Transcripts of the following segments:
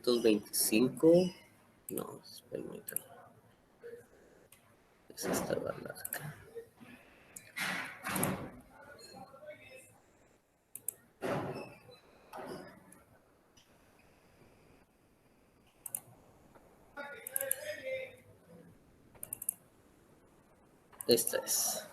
225. No, permítanme. Es esta barra acá. Esta es.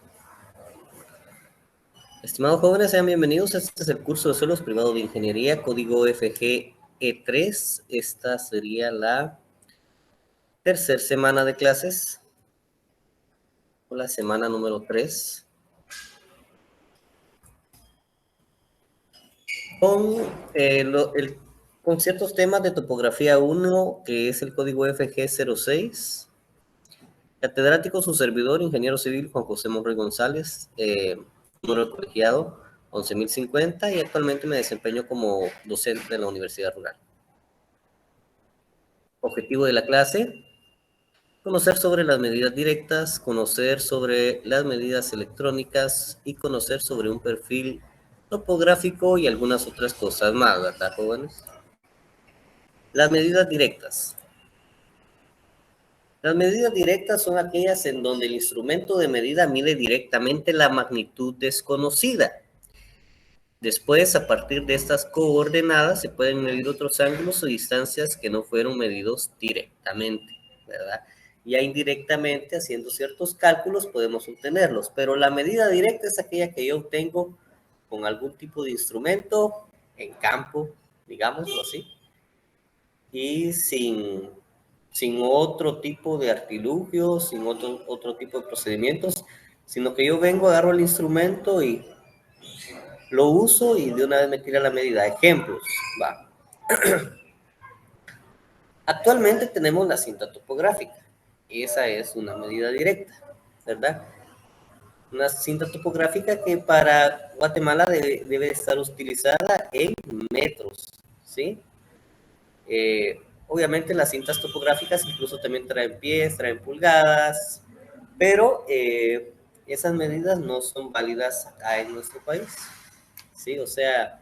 Estimados jóvenes, sean bienvenidos. Este es el curso de suelos privado de ingeniería, código FGE3. Esta sería la tercera semana de clases, o la semana número 3. Con ciertos temas de topografía 1, que es el código FG06. Catedrático, su servidor, ingeniero civil Juan José Monroy González, número de colegiado 11.050, y actualmente me desempeño como docente de la Universidad Rural. Objetivo de la clase: conocer sobre las medidas directas, conocer sobre las medidas electrónicas y conocer sobre un perfil topográfico y algunas otras cosas más, ¿verdad, jóvenes? Las medidas directas. Las medidas directas son aquellas en donde el instrumento de medida mide directamente la magnitud desconocida. Después, a partir de estas coordenadas, se pueden medir otros ángulos o distancias que no fueron medidos directamente, ¿verdad? Ya indirectamente, haciendo ciertos cálculos, podemos obtenerlos, pero la medida directa es aquella que yo obtengo con algún tipo de instrumento en campo, digámoslo así, y sin otro tipo de artilugios, sin otro tipo de procedimientos, sino que yo vengo, agarro el instrumento y lo uso y de una vez me tira la medida. Ejemplos, va. Actualmente tenemos la cinta topográfica. Esa es una medida directa, ¿verdad? Una cinta topográfica que para Guatemala debe estar utilizada en metros, ¿sí? Obviamente las cintas topográficas incluso también traen pies, traen pulgadas, pero esas medidas no son válidas acá en nuestro país, ¿sí? O sea,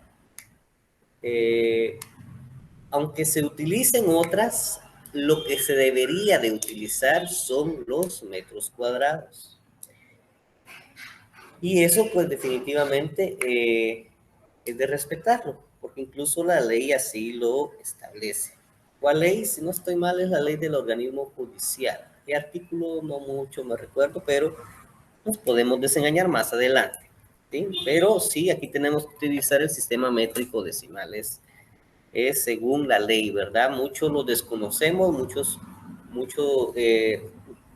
aunque se utilicen otras, lo que se debería de utilizar son los metros cuadrados. Y eso pues definitivamente es de respetarlo, porque incluso la ley así lo establece. ¿Cuál ley? Si no estoy mal, es la ley del organismo judicial. ¿Qué artículo? No mucho me recuerdo, pero nos podemos desengañar más adelante, ¿sí? Pero sí, aquí tenemos que utilizar el sistema métrico decimal. Es según la ley, ¿verdad? Muchos lo desconocemos, muchos de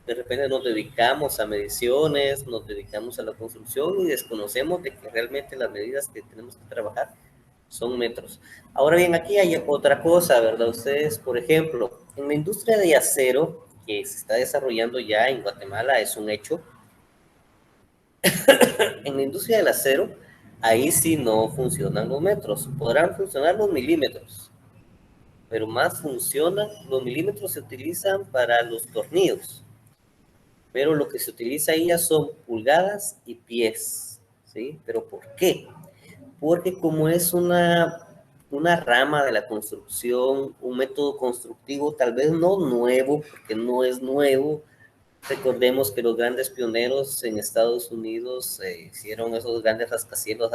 repente nos dedicamos a mediciones, nos dedicamos a la construcción y desconocemos de que realmente las medidas que tenemos que trabajar son metros. Ahora bien, aquí hay otra cosa, ¿verdad? Ustedes, por ejemplo, en la industria de acero, que se está desarrollando ya en Guatemala, es un hecho. En la industria del acero, ahí sí no funcionan los metros, podrán funcionar los milímetros, pero más funcionan, los milímetros se utilizan para los tornillos, pero lo que se utiliza ahí ya son pulgadas y pies, ¿sí? ¿Pero por qué? Porque como es una rama de la construcción, un método constructivo tal vez no nuevo, porque no es nuevo. Recordemos que los grandes pioneros en Estados Unidos hicieron esos grandes rascacielos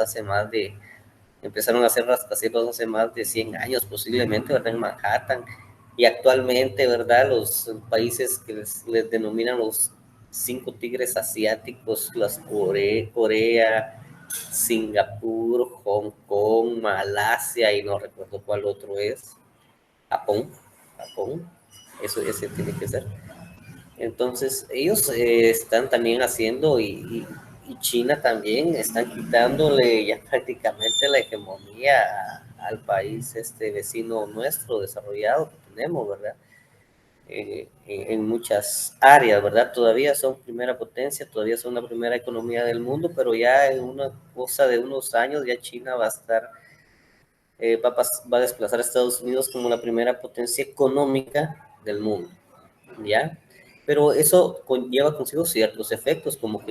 empezaron a hacer rascacielos hace más de 100 años posiblemente, ¿verdad? En Manhattan. Y actualmente, ¿verdad? Los países que les denominan los 5 tigres asiáticos, Corea, Singapur, Hong Kong, Malasia y no recuerdo cuál otro es. Japón, ese tiene que ser. Entonces, ellos están también haciendo y China también están quitándole ya prácticamente la hegemonía al país vecino nuestro desarrollado que tenemos, ¿verdad? En muchas áreas, ¿verdad? Todavía son primera potencia, todavía son la primera economía del mundo, pero ya en una cosa de unos años ya China va a estar, va a desplazar a Estados Unidos como la primera potencia económica del mundo, ¿ya? Pero eso lleva consigo ciertos efectos, como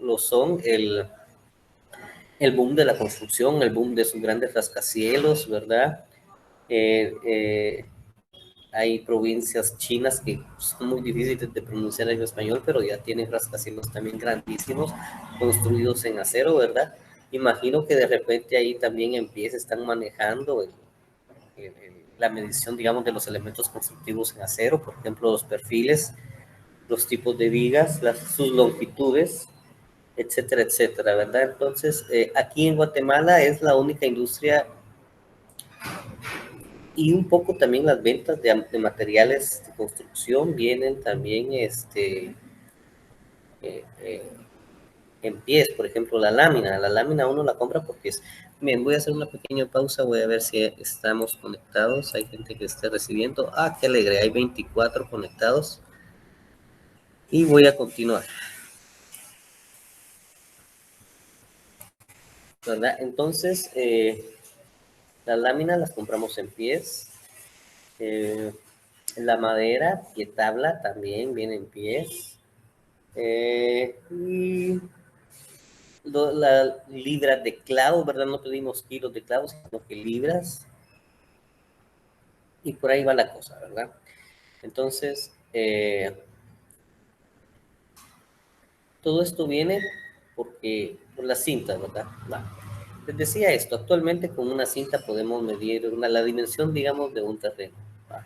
lo son el boom de la construcción, el boom de sus grandes rascacielos, ¿verdad? Hay provincias chinas que son muy difíciles de pronunciar en español, pero ya tienen rascacielos también grandísimos, construidos en acero, ¿verdad? Imagino que de repente ahí también en pie se están manejando la medición, digamos, de los elementos constructivos en acero, por ejemplo, los perfiles, los tipos de vigas, sus longitudes, etcétera, etcétera, ¿verdad? Entonces, aquí en Guatemala es la única industria y un poco también las ventas de materiales de construcción vienen también eh, eh, en pies, por ejemplo, la lámina uno la compra porque es, bien, voy a hacer una pequeña pausa, voy a ver si estamos conectados, hay gente que esté recibiendo, qué alegre, hay 24 conectados y voy a continuar, ¿verdad? Entonces, las láminas las compramos en pies, la madera y tabla también viene en pies, y las libras de clavos, ¿verdad? No pedimos kilos de clavos, sino que libras, y por ahí va la cosa, ¿verdad? Entonces, todo esto viene porque por las cintas, ¿verdad? Les decía esto, actualmente con una cinta podemos medir la dimensión, digamos, de un terreno. ¿Va?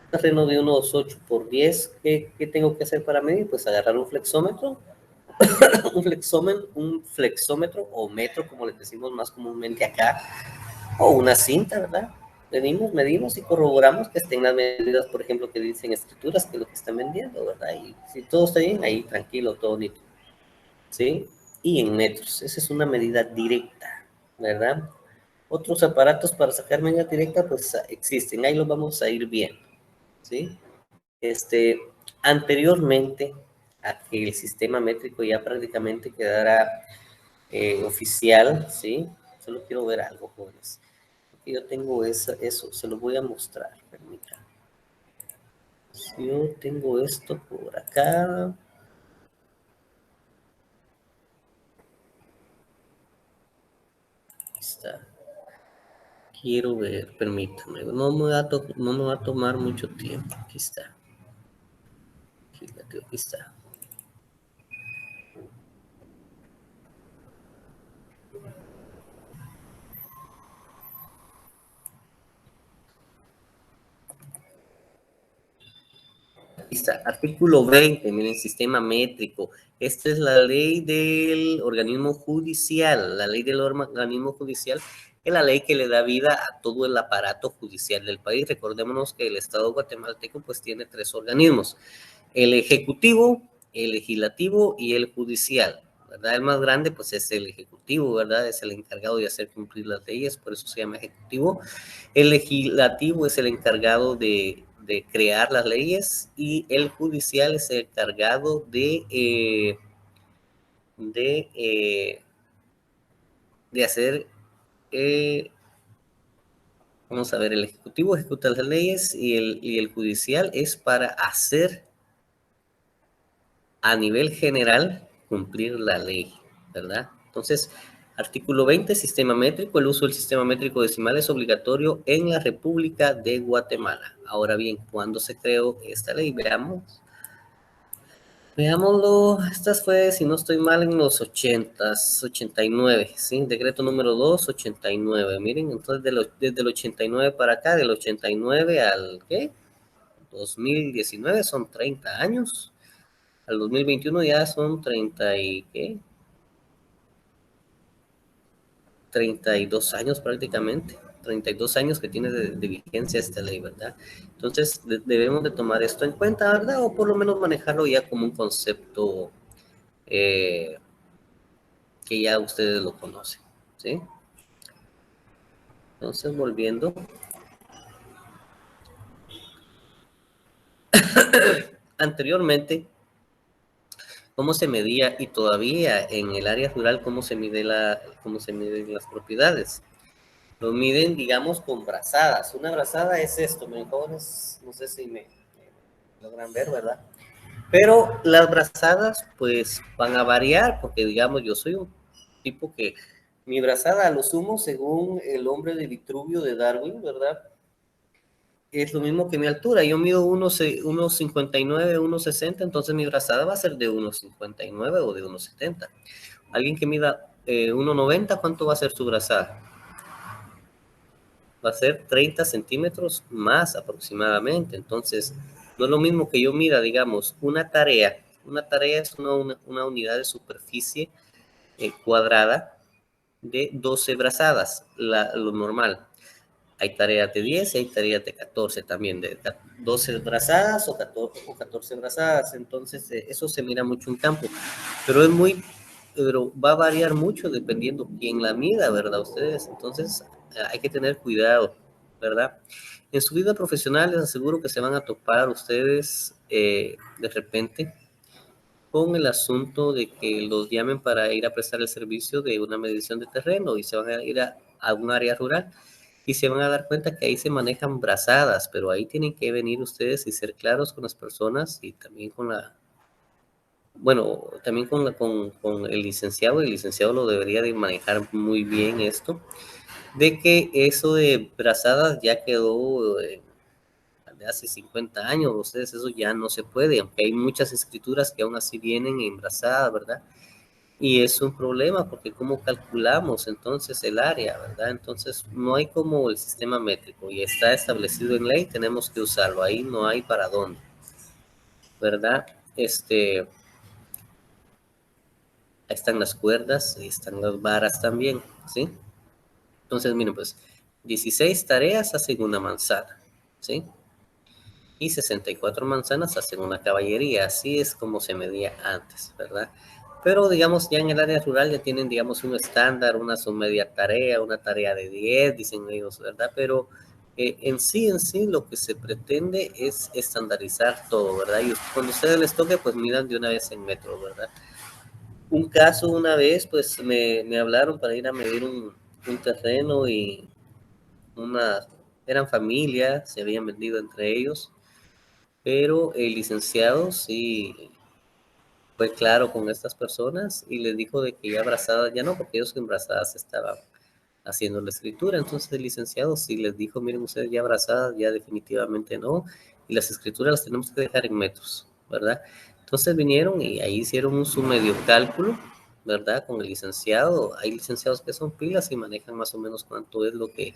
Un terreno de unos 8 por 10, ¿qué tengo que hacer para medir? Pues agarrar un flexómetro, un flexómetro o metro, como les decimos más comúnmente acá, o una cinta, ¿verdad? Medimos y corroboramos que estén las medidas, por ejemplo, que dicen escrituras, que es lo que están vendiendo, ¿verdad? Y si todo está bien, ahí tranquilo, todo bonito, ¿sí? Y en metros, esa es una medida directa, ¿verdad? Otros aparatos para sacar medida directa, pues existen, ahí los vamos a ir viendo, ¿sí? Anteriormente a que el sistema métrico ya prácticamente quedara oficial, ¿sí? Solo quiero ver algo, jóvenes. Yo tengo eso, se lo voy a mostrar, permítanme. Yo tengo esto por acá. Ahí está. Quiero ver, permítame. No me va a tomar mucho tiempo. Aquí está. Fíjate, aquí está. Aquí está, artículo 20, miren, sistema métrico. Esta es la ley del organismo judicial. La ley del organismo judicial es la ley que le da vida a todo el aparato judicial del país. Recordémonos que el Estado guatemalteco pues tiene 3 organismos: el ejecutivo, el legislativo y el judicial, ¿verdad? El más grande pues es el ejecutivo, ¿verdad? Es el encargado de hacer cumplir las leyes, por eso se llama ejecutivo. El legislativo es el encargado de crear las leyes y el judicial es el encargado de hacer, vamos a ver, el ejecutivo ejecuta las leyes y el judicial es para hacer a nivel general cumplir la ley, ¿verdad? Entonces, artículo 20, sistema métrico. El uso del sistema métrico decimal es obligatorio en la República de Guatemala. Ahora bien, ¿cuándo se creó esta ley? Veámoslo. Esta fue, si no estoy mal, en los 80s, 89, ¿sí? Decreto número 2, 89. Miren, entonces desde el 89 para acá, del 89 al, ¿qué? 2019 son 30 años. Al 2021 ya son 30 y, ¿qué? 32 años prácticamente, 32 años que tiene de vigencia esta ley, ¿verdad? Entonces debemos de tomar esto en cuenta, ¿verdad? O por lo menos manejarlo ya como un concepto que ya ustedes lo conocen, ¿sí? Entonces, volviendo. Anteriormente, ¿cómo se medía? Y todavía en el área rural, ¿cómo se miden las propiedades? Lo miden, digamos, con brazadas. Una brazada es esto, miren, jóvenes, no sé si me logran ver, ¿verdad? Pero las brazadas, pues, van a variar, porque, digamos, yo soy un tipo que mi brazada a lo sumo, según el hombre de Vitruvio de Darwin, ¿verdad? es lo mismo que mi altura. Yo mido unos 59, 1,60, entonces mi brazada va a ser de 1,59 o de 1,70. Alguien que mida 1,90, ¿cuánto va a ser su brazada? Va a ser 30 centímetros más aproximadamente. Entonces, no es lo mismo que yo mida, digamos, una tarea. Una tarea es una unidad de superficie cuadrada de 12 brazadas, lo normal. Hay tareas de 10 y hay tareas de 14 también, de 12 brazadas o 14 brazadas. Entonces, eso se mira mucho en campo. Pero pero va a variar mucho dependiendo quién la mida, ¿verdad? Ustedes. Entonces, hay que tener cuidado, ¿verdad? En su vida profesional les aseguro que se van a topar ustedes de repente con el asunto de que los llamen para ir a prestar el servicio de una medición de terreno y se van a ir a un área rural y se van a dar cuenta que ahí se manejan brazadas, pero ahí tienen que venir ustedes y ser claros con las personas y también con bueno, también con el licenciado lo debería de manejar muy bien esto, de que eso de brazadas ya quedó de hace 50 años, ustedes eso ya no se puede, aunque hay muchas escrituras que aún así vienen en brazadas, ¿verdad? Y es un problema porque cómo calculamos entonces el área, ¿verdad? Entonces no hay como el sistema métrico y está establecido en ley, tenemos que usarlo, ahí no hay para dónde, ¿verdad? Ahí están las cuerdas y están las varas también, ¿sí? Entonces, miren, pues 16 tareas hacen una manzana, ¿sí? Y 64 manzanas hacen una caballería, así es como se medía antes, ¿verdad? Pero digamos, ya en el área rural ya tienen, digamos, un estándar, una su media tarea, una tarea de 10, dicen ellos, ¿verdad? Pero en sí, lo que se pretende es estandarizar todo, ¿verdad? Y cuando a ustedes les toque, pues miran de una vez en metros, ¿verdad? Un caso una vez, pues me hablaron para ir a medir un terreno y una, eran familias, se habían vendido entre ellos, pero el licenciado sí fue claro con estas personas y les dijo de que ya abrazadas, ya no, porque ellos embarazadas estaban haciendo la escritura. Entonces el licenciado sí les dijo, miren ustedes ya abrazadas, ya definitivamente no, y las escrituras las tenemos que dejar en metros, ¿verdad? Entonces vinieron y ahí hicieron un su medio cálculo, ¿verdad? Con el licenciado. Hay licenciados que son pilas y manejan más o menos cuánto es lo que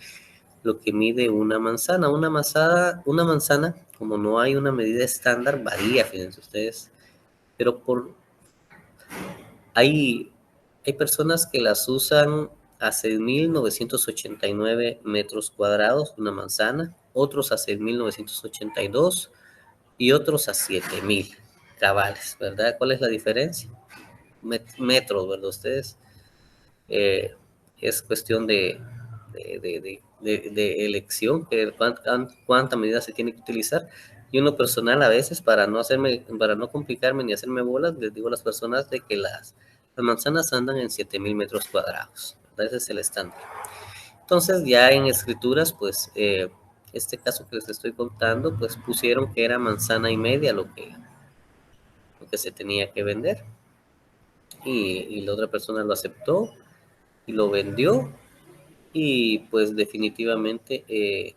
mide una manzana. Una manzana, como no hay una medida estándar, varía, fíjense ustedes. Pero hay, hay personas que las usan a 6.989 metros cuadrados, una manzana, otros a 6.982 y otros a 7.000 cabales, ¿verdad? ¿Cuál es la diferencia? Metros, ¿verdad? Ustedes, eh, es cuestión de elección, que cuánta medida se tiene que utilizar. Y uno personal a veces, para no complicarme ni hacerme bolas, les digo a las personas de que las manzanas andan en 7.000 metros cuadrados, ¿verdad? Ese es el estándar. Entonces ya en escrituras, pues este caso que les estoy contando, pues pusieron que era manzana y media lo que se tenía que vender. Y la otra persona lo aceptó y lo vendió y pues definitivamente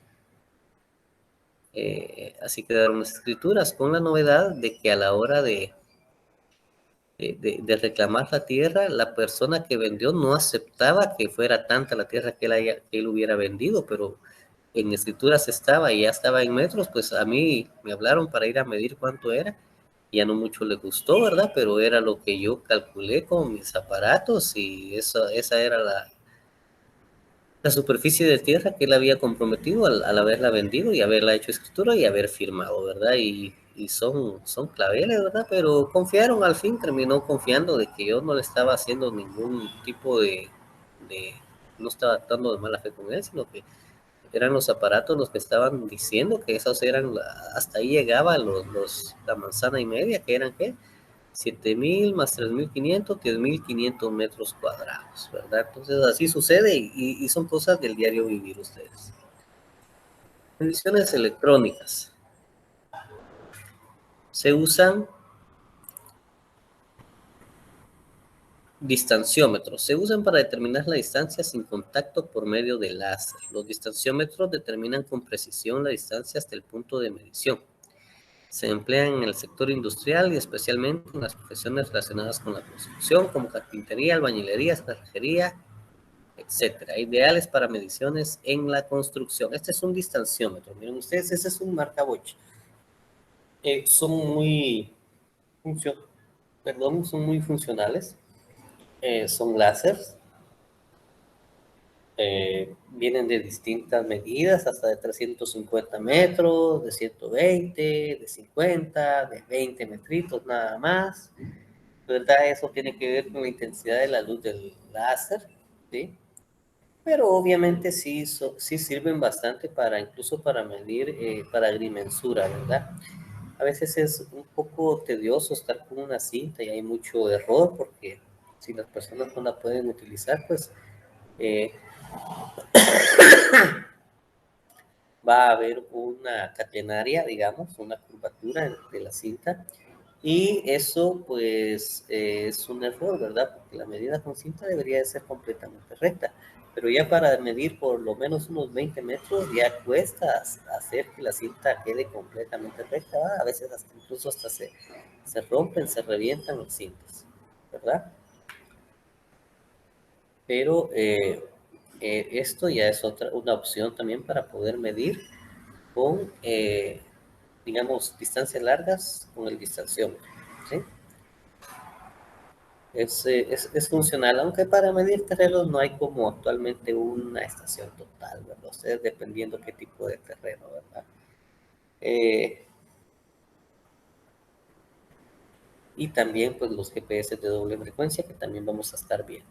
así quedaron las escrituras, con la novedad de que a la hora de reclamar la tierra, la persona que vendió no aceptaba que fuera tanta la tierra que él hubiera vendido, pero en escrituras estaba y ya estaba en metros, pues a mí me hablaron para ir a medir cuánto era, ya no mucho le gustó, ¿verdad? Pero era lo que yo calculé con mis aparatos y esa era la superficie de tierra que él había comprometido al haberla vendido y haberla hecho escritura y haber firmado, ¿verdad? Y son claveles, ¿verdad? Pero confiaron al fin, terminó confiando de que yo no le estaba haciendo ningún tipo de no estaba actuando de mala fe con él, sino que eran los aparatos los que estaban diciendo que esos eran, hasta ahí llegaba la manzana y media, que eran, ¿qué? 7.000 más 3.500, 10.500 metros cuadrados, ¿verdad? Entonces así sucede y son cosas del diario vivir ustedes. Mediciones electrónicas. Se usan Distanciómetros. Se usan para determinar la distancia sin contacto por medio de láser. Los distanciómetros determinan con precisión la distancia hasta el punto de medición. Se emplean en el sector industrial y especialmente en las profesiones relacionadas con la construcción, como carpintería, albañilería, cerrajería, etcétera. Ideales para mediciones en la construcción. Este es un distanciómetro. Miren ustedes, ese es un marca Bosch. Son muy son muy funcionales. Son láseres. Vienen de distintas medidas, hasta de 350 metros, de 120, de 50, de 20 metritos nada más, ¿verdad? Eso tiene que ver con la intensidad de la luz del láser, ¿sí? Pero obviamente sí sirven bastante para, incluso para medir, para agrimensura, ¿verdad? A veces es un poco tedioso estar con una cinta y hay mucho error porque si las personas no la pueden utilizar, pues eh, va a haber una catenaria, digamos, una curvatura de la cinta, y eso pues es un error, ¿verdad? Porque la medida con cinta debería de ser completamente recta, pero ya para medir por lo menos unos 20 metros ya cuesta hacer que la cinta quede completamente recta, ¿verdad? A veces incluso hasta se rompen, se revientan las cintas, ¿verdad? Pero esto ya es una opción también para poder medir con, digamos, distancias largas con el distanciómetro, ¿sí? Es funcional, aunque para medir terrenos no hay como actualmente una estación total, ¿verdad? Ustedes dependiendo qué tipo de terreno, ¿verdad? Eh, y también pues los GPS de doble frecuencia que también vamos a estar viendo.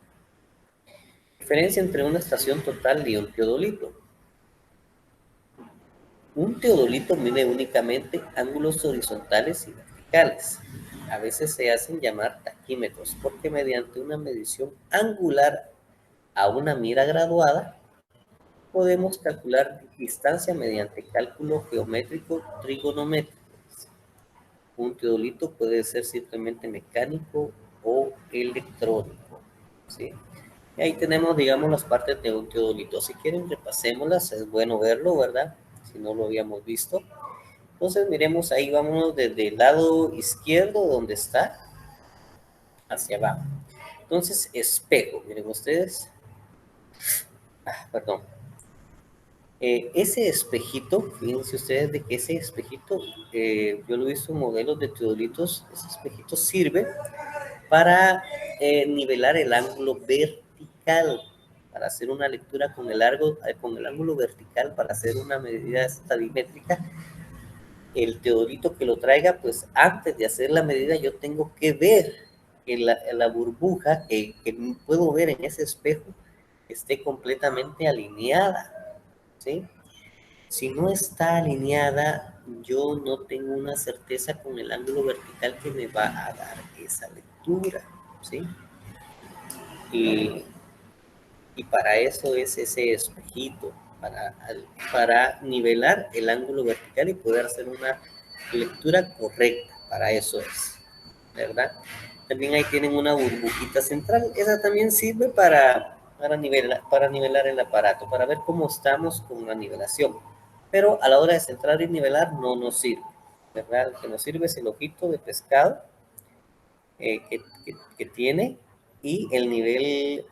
Diferencia entre una estación total y un teodolito. Un teodolito mide únicamente ángulos horizontales y verticales. A veces se hacen llamar taquímetros porque mediante una medición angular a una mira graduada podemos calcular distancia mediante cálculo geométrico trigonométrico. Un teodolito puede ser simplemente mecánico o electrónico, ¿sí? Y ahí tenemos, digamos, las partes de un teodolito. Si quieren, repasémoslas, es bueno verlo, ¿verdad? Si no lo habíamos visto. Entonces, miremos ahí, vámonos desde el lado izquierdo, donde está, hacia abajo. Entonces, espejo, miren ustedes. Perdón. Ese espejito, fíjense ustedes de que ese espejito, yo lo he visto en modelos de teodolitos, ese espejito sirve para nivelar el ángulo vertical, para hacer una lectura con el ángulo vertical, para hacer una medida estadimétrica. El teodolito que lo traiga, pues antes de hacer la medida yo tengo que ver que la burbuja que puedo ver en ese espejo esté completamente alineada, ¿sí? Si no está alineada, yo no tengo una certeza con el ángulo vertical que me va a dar esa lectura, ¿sí? Y, y para eso es ese espejito, para nivelar el ángulo vertical y poder hacer una lectura correcta, para eso es, ¿verdad? También ahí tienen una burbujita central, esa también sirve para nivelar el aparato, para ver cómo estamos con la nivelación. Pero a la hora de centrar y nivelar no nos sirve, ¿verdad? Lo que nos sirve es el ojito de pescado que tiene y el nivel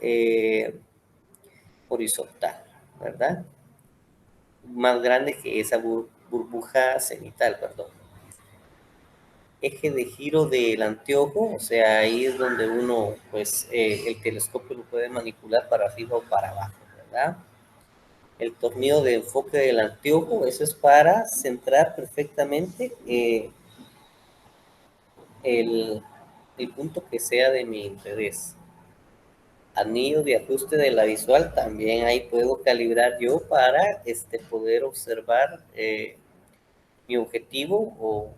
horizontal, ¿verdad? Más grande que esa burbuja cenital, perdón. Eje de giro del anteojo, o sea, ahí es donde uno, pues, el telescopio lo puede manipular para arriba o para abajo, ¿verdad? El tornillo de enfoque del anteojo, eso es para centrar perfectamente el, el punto que sea de mi interés. Anillo de ajuste de la visual, también ahí puedo calibrar yo para poder observar mi objetivo o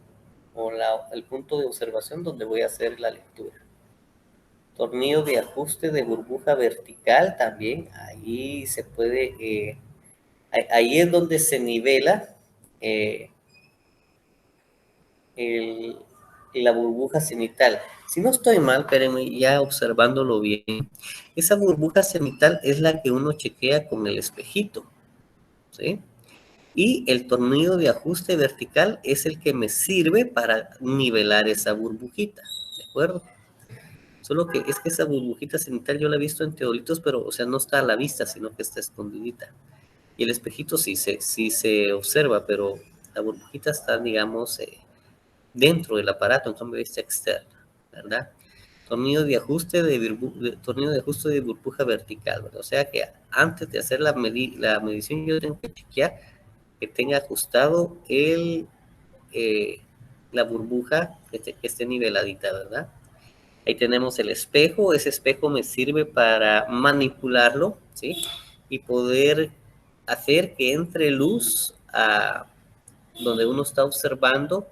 el punto de observación donde voy a hacer la lectura. Tornillo de ajuste de burbuja vertical también, ahí se puede, ahí es donde se nivela eh, la burbuja cenital. Si no estoy mal, espérenme, ya observándolo bien, esa burbuja cenital es la que uno chequea con el espejito, ¿sí? Y el tornillo de ajuste vertical es el que me sirve para nivelar esa burbujita, ¿de acuerdo? Solo que es que esa burbujita cenital yo la he visto en teodolitos, pero, o sea, no está a la vista, sino que está escondidita. Y el espejito sí se observa, pero la burbujita está, digamos, dentro del aparato, en cambio vista externa, ¿verdad? Tornillo de ajuste de burbuja vertical, ¿verdad? O sea que antes de hacer la medición yo tengo que chequear que tenga ajustado la burbuja, que esté niveladita, ¿verdad? Ahí tenemos el espejo. Ese espejo me sirve para manipularlo, ¿sí? Y poder hacer que entre luz a donde uno está observando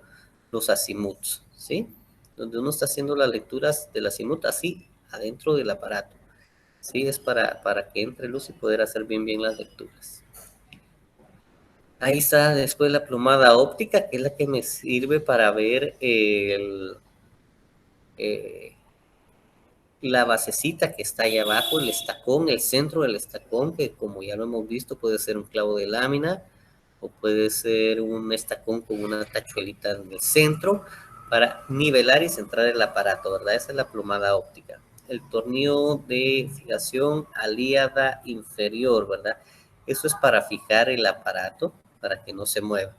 los azimuts, ¿sí? Donde uno está haciendo las lecturas del azimut así, adentro del aparato. Sí, es para que entre luz y poder hacer bien las lecturas. Ahí está después la plomada óptica, que es la que me sirve para ver la basecita que está ahí abajo, el estacón, el centro del estacón, que como ya lo hemos visto puede ser un clavo de lámina o puede ser un estacón con una tachuelita en el centro para nivelar y centrar el aparato, ¿verdad? Esa es la plomada óptica. El tornillo de fijación aliada inferior, ¿verdad? Eso es para fijar el aparato, para que no se mueva.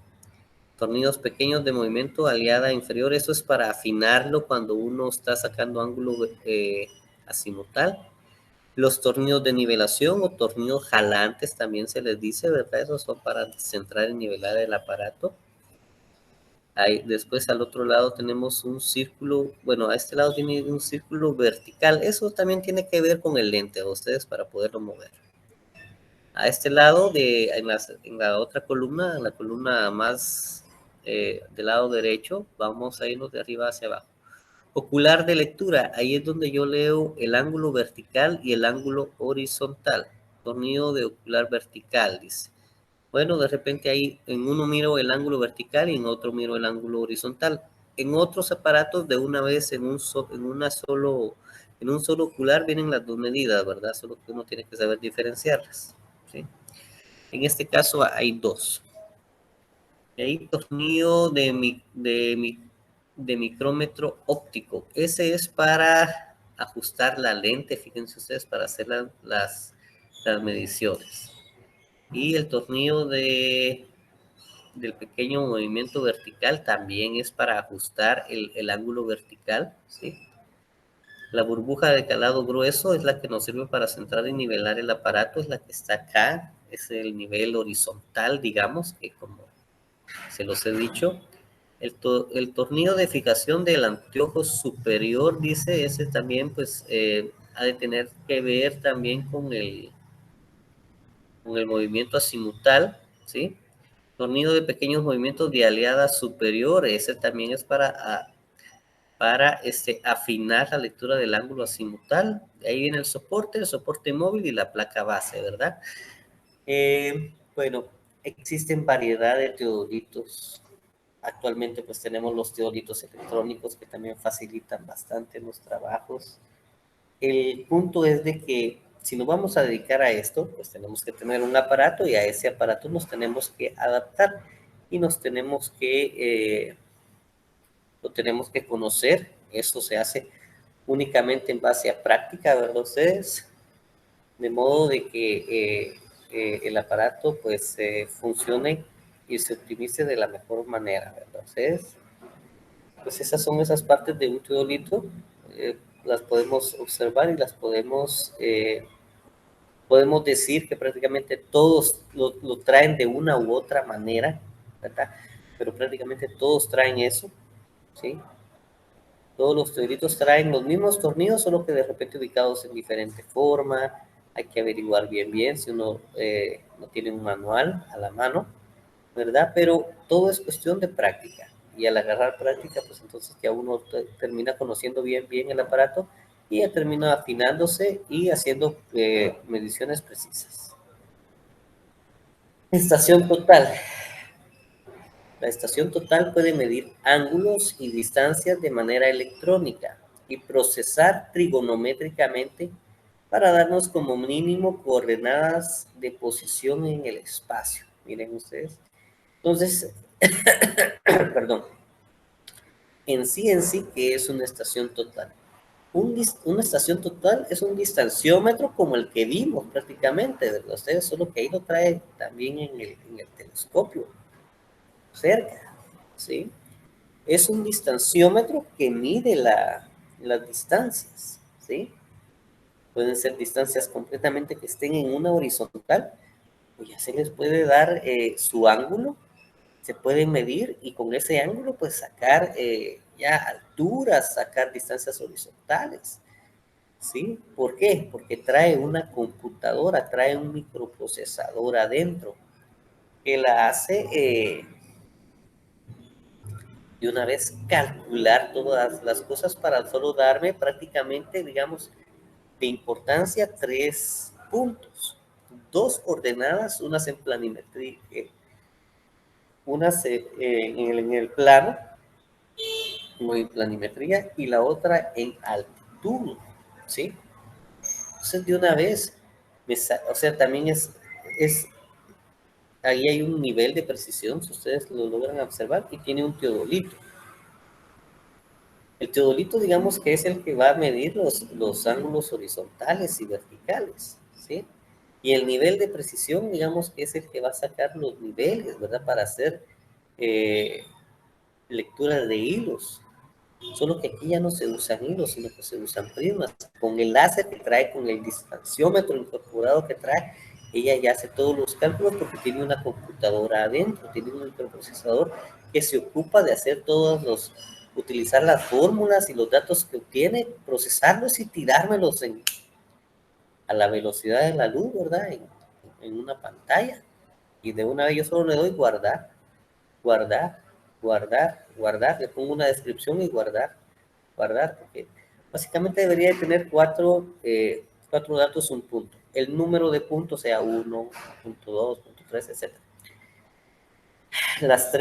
Tornillos pequeños de movimiento aliada inferior, eso es para afinarlo cuando uno está sacando ángulo azimutal. Los tornillos de nivelación o tornillos jalantes también se les dice, ¿verdad? Esos son para centrar y nivelar el aparato. Ahí, después al otro lado tenemos un círculo, bueno, a este lado tiene un círculo vertical. Eso también tiene que ver con el lente de ustedes para poderlo mover. A este lado, en la otra columna, en la columna más del lado derecho, vamos a irnos de arriba hacia abajo. Ocular de lectura, ahí es donde yo leo el ángulo vertical y el ángulo horizontal. Tornillo de ocular vertical, dice. Bueno, de repente ahí en uno miro el ángulo vertical y en otro miro el ángulo horizontal. En otros aparatos de una vez en un solo ocular vienen las dos medidas, ¿verdad? Solo que uno tiene que saber diferenciarlas, ¿sí? En este caso hay dos. Hay tornillo de micrómetro óptico. Ese es para ajustar la lente, fíjense ustedes, para hacer las mediciones. Y el tornillo del pequeño movimiento vertical también es para ajustar el ángulo vertical, ¿sí? La burbuja de calado grueso es la que nos sirve para centrar y nivelar el aparato, es la que está acá, es el nivel horizontal, digamos, que como se los he dicho. El tornillo de fijación del anteojo superior, dice, ese también pues ha de tener que ver también con el movimiento azimutal, ¿sí? Tornillo de pequeños movimientos de aliada superior, ese también es para afinar la lectura del ángulo azimutal. Ahí viene el soporte móvil y la placa base, ¿verdad? Bueno, existen variedad de teodolitos. Actualmente pues tenemos los teodolitos electrónicos que también facilitan bastante los trabajos. El punto es de que si nos vamos a dedicar a esto, pues tenemos que tener un aparato y a ese aparato nos tenemos que adaptar y lo tenemos que conocer. Eso se hace únicamente en base a práctica, ¿verdad ustedes? De modo de que el aparato pues funcione y se optimice de la mejor manera, ¿verdad ustedes? Pues esas son esas partes de un teodolito, las podemos observar y las podemos decir que prácticamente todos lo traen de una u otra manera, ¿verdad? Pero prácticamente todos traen eso, ¿sí? Todos los teodolitos traen los mismos tornillos, solo que de repente ubicados en diferente forma. Hay que averiguar bien si uno no tiene un manual a la mano, ¿verdad? Pero todo es cuestión de práctica. Y al agarrar práctica, pues entonces ya uno termina conociendo bien el aparato y ya termina afinándose y haciendo mediciones precisas. Estación total. La estación total puede medir ángulos y distancias de manera electrónica. y procesar trigonométricamente para darnos como mínimo coordenadas de posición en el espacio. Miren ustedes. Entonces, perdón, en sí, ¿qué es una estación total? Una estación total es un distanciómetro como el que vimos prácticamente, ¿verdad? Ustedes, solo que ahí lo trae también en el telescopio, cerca, ¿sí? Es un distanciómetro que mide las distancias, ¿sí? Pueden ser distancias completamente que estén en una horizontal, pues ya se les puede dar su ángulo, se puede medir y con ese ángulo pues sacar ya alturas, sacar distancias horizontales, ¿sí? ¿Por qué? Porque trae una computadora, trae un microprocesador adentro que la hace de una vez calcular todas las cosas para solo darme prácticamente, digamos, de importancia 3 puntos, 2 coordenadas, unas en planimetría, unas en el plano, o en planimetría, y la otra en altitud, ¿sí? Entonces, de una vez, o sea, también ahí hay un nivel de precisión, si ustedes lo logran observar, y tiene un teodolito. El teodolito, digamos que es el que va a medir los ángulos horizontales y verticales, ¿sí? Y el nivel de precisión, digamos que es el que va a sacar los niveles, ¿verdad? Para hacer lectura de hilos. Solo que aquí ya no se usan hilos, sino que se usan prismas. Con el láser que trae, con el distanciómetro incorporado que trae, ella ya hace todos los cálculos porque tiene una computadora adentro, tiene un microprocesador que se ocupa de hacer utilizar las fórmulas y los datos que obtiene, procesarlos y tirármelos a la velocidad de la luz, ¿verdad? En una pantalla. Y de una vez yo solo le doy guardar, guardar, guardar, guardar, le pongo una descripción y guardar, guardar, porque básicamente debería de tener cuatro datos, un punto. El número de puntos sea 1, punto 2, punto 3, etc. Los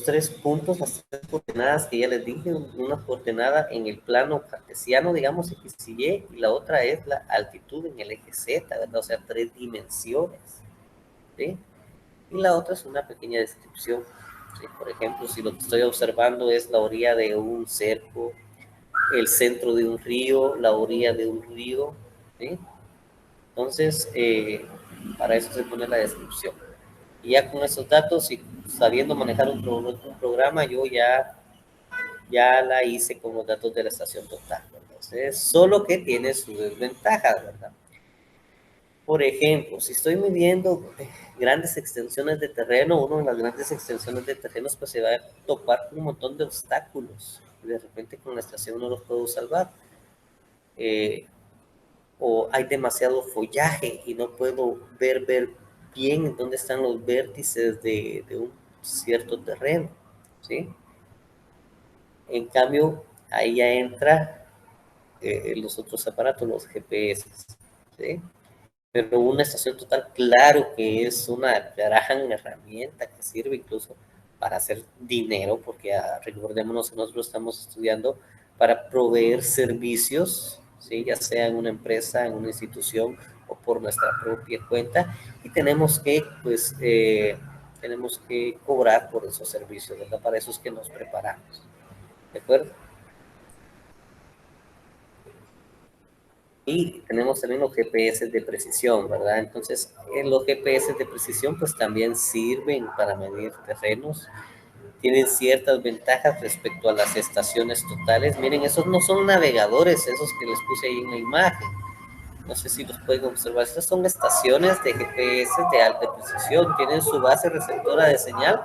tres puntos, las tres coordenadas que ya les dije, una coordenada en el plano cartesiano, digamos, X y Y, y la otra es la altitud en el eje Z, ¿verdad? O sea, 3 dimensiones, ¿sí? Y la otra es una pequeña descripción, ¿sí? Por ejemplo, si lo que estoy observando es la orilla de un cerco, el centro de un río, la orilla de un río, ¿sí? Entonces, para eso se pone la descripción. Y ya con esos datos y sabiendo manejar un programa, yo ya la hice con los datos de la estación total. Entonces, solo que tiene sus desventajas, ¿verdad? Por ejemplo, si estoy midiendo grandes extensiones de terreno, uno de las grandes extensiones de terrenos pues se va a topar con un montón de obstáculos. De repente con la estación no los puedo salvar. O hay demasiado follaje y no puedo ver bien dónde están los vértices de un cierto terreno, ¿sí? En cambio, ahí ya entra los otros aparatos, los GPS, ¿sí? Pero una estación total, claro que es una gran herramienta que sirve incluso para hacer dinero, porque recordémonos que nosotros estamos estudiando para proveer servicios, ¿sí? Ya sea en una empresa, en una institución o por nuestra propia cuenta, y pues, tenemos que cobrar por esos servicios, ¿verdad? Para eso es que nos preparamos, ¿de acuerdo? Y tenemos también los GPS de precisión, ¿verdad? Entonces, los GPS de precisión pues también sirven para medir terrenos, tienen ciertas ventajas respecto a las estaciones totales. Miren, esos no son navegadores, esos que les puse ahí en la imagen. No sé si los pueden observar. Estas son estaciones de GPS de alta precisión. Tienen su base receptora de señal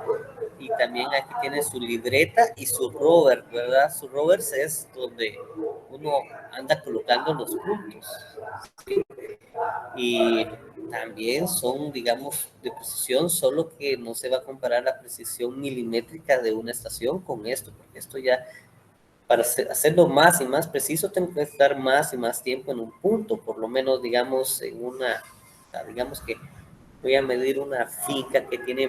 y también aquí tiene su libreta y su rover, ¿verdad? Su rover es donde uno anda colocando los puntos. Y también son, digamos, de precisión, solo que no se va a comparar la precisión milimétrica de una estación con esto, porque esto ya, para hacerlo más y más preciso, tengo que estar más y más tiempo en un punto, por lo menos, digamos, digamos que voy a medir una finca que tiene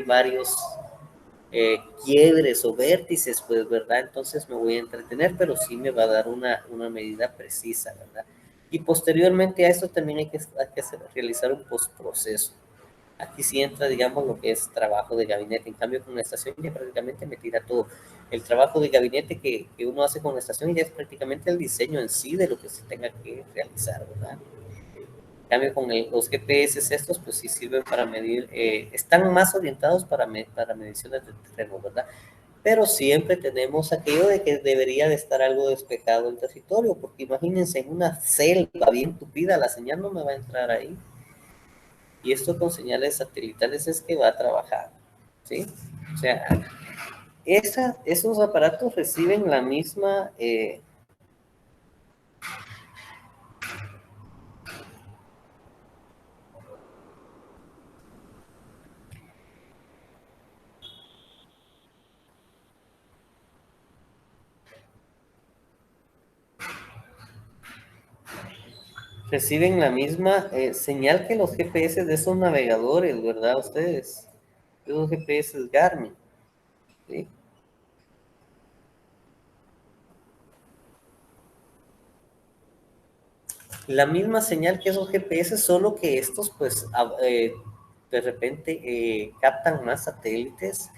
quiebres o vértices, pues, ¿verdad? Entonces me voy a entretener, pero sí me va a dar una medida precisa, ¿verdad? Y posteriormente a esto también hay que realizar un postproceso. Aquí sí entra, digamos, lo que es trabajo de gabinete. En cambio, con la estación ya prácticamente me tira todo. El trabajo de gabinete que uno hace con la estación ya es prácticamente el diseño en sí de lo que se tenga que realizar, ¿verdad? En cambio, con los GPS estos, pues sí sirven para medir, están más orientados para mediciones de terreno, ¿verdad? Pero siempre tenemos aquello de que debería de estar algo despejado el territorio, porque imagínense, en una selva bien tupida, la señal no me va a entrar ahí. Y esto con señales satelitales es que va a trabajar, ¿sí? O sea, esos aparatos reciben la misma, señal que los GPS de esos navegadores, ¿verdad? Ustedes, esos GPS Garmin, ¿sí? La misma señal que esos GPS, solo que estos, pues, de repente captan más satélites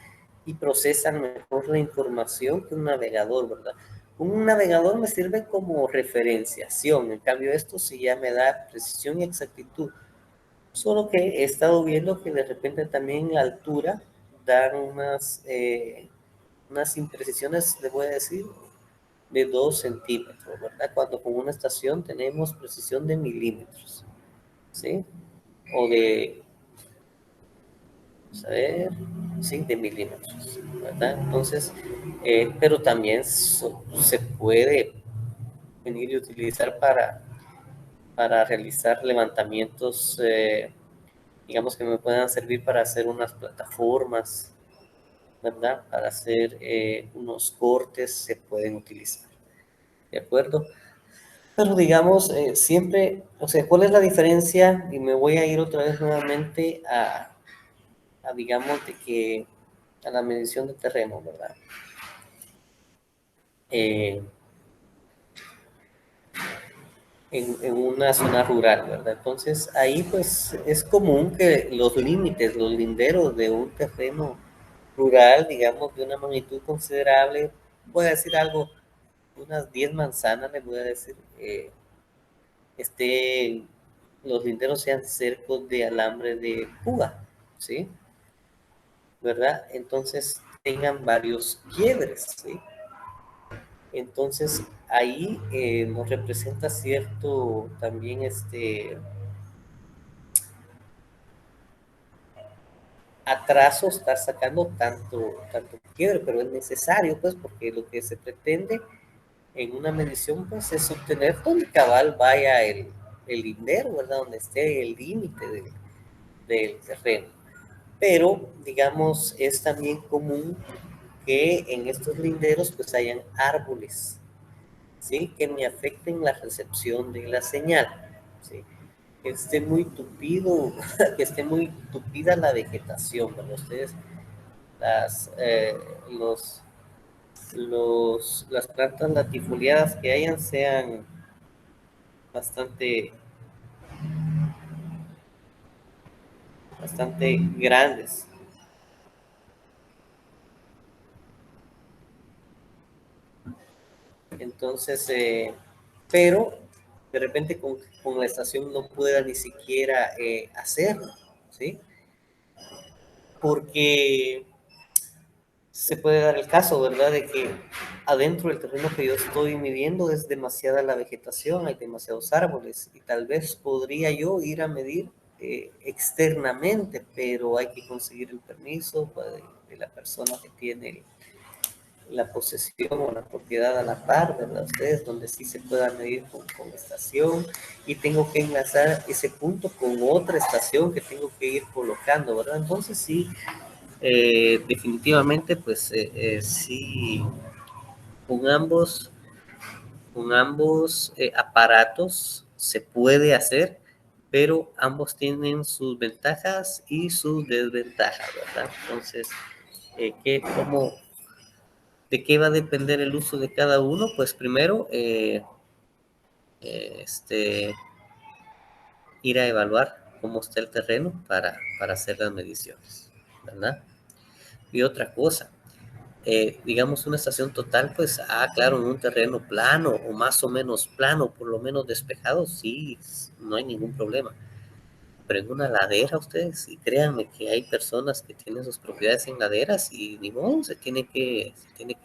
y procesan mejor la información que un navegador, ¿verdad? Un navegador me sirve como referenciación, en cambio esto sí ya me da precisión y exactitud. Solo que he estado viendo que de repente también la altura dan unas imprecisiones, le voy a decir, de 2 centímetros, ¿verdad? Cuando con una estación tenemos precisión de milímetros, ¿sí? O de, vamos a ver, sí, de milímetros, ¿verdad? Entonces, pero también se puede venir y utilizar para realizar levantamientos, digamos que me puedan servir para hacer unas plataformas, ¿verdad? Para hacer unos cortes se pueden utilizar, ¿de acuerdo? Pero digamos, siempre, o sea, ¿cuál es la diferencia? Y me voy a ir otra vez nuevamente digamos, a la medición de terreno, ¿verdad? Eh, en una zona rural, ¿verdad? Entonces, ahí pues es común que los límites, los linderos de un terreno rural, digamos, de una magnitud considerable, voy a decir algo, unas 10 manzanas, les voy a decir, este, los linderos sean cercos de alambre de púa, ¿sí? ¿Verdad? Entonces tengan varios quiebres, ¿sí? Entonces ahí nos representa cierto también atraso estar sacando tanto quiebre, pero es necesario, pues, porque lo que se pretende en una medición, pues, es obtener donde cabal vaya el lindero, ¿verdad? Donde esté el límite del terreno. Pero, digamos, es también común que en estos linderos pues hayan árboles, ¿sí? Que me afecten la recepción de la señal, ¿sí? Que esté muy tupido, que esté muy tupida la vegetación, ¿verdad? Ustedes, las, los, las plantas latifoliadas que hayan sean bastante, bastante grandes. Entonces, pero de repente con la estación no pueda ni siquiera hacerlo, ¿sí? Porque se puede dar el caso, ¿verdad? De que adentro del terreno que yo estoy midiendo es demasiada la vegetación, hay demasiados árboles y tal vez podría yo ir a medir externamente, pero hay que conseguir el permiso pues, de la persona que tiene la posesión o la propiedad a la par, ¿verdad? Ustedes, donde sí se pueda medir con estación y tengo que enlazar ese punto con otra estación que tengo que ir colocando, ¿verdad? Entonces sí, definitivamente, pues sí, con ambos, con ambos aparatos se puede hacer, pero ambos tienen sus ventajas y sus desventajas, ¿verdad? Entonces, ¿De qué va a depender el uso de cada uno? Pues primero, ir a evaluar cómo está el terreno para hacer las mediciones, ¿verdad? Y otra cosa, digamos una estación total, pues, claro, en un terreno plano o más o menos plano, por lo menos despejado, sí, no hay ningún problema. Pero en una ladera ustedes, y créanme que hay personas que tienen sus propiedades en laderas y ni modo, se tiene que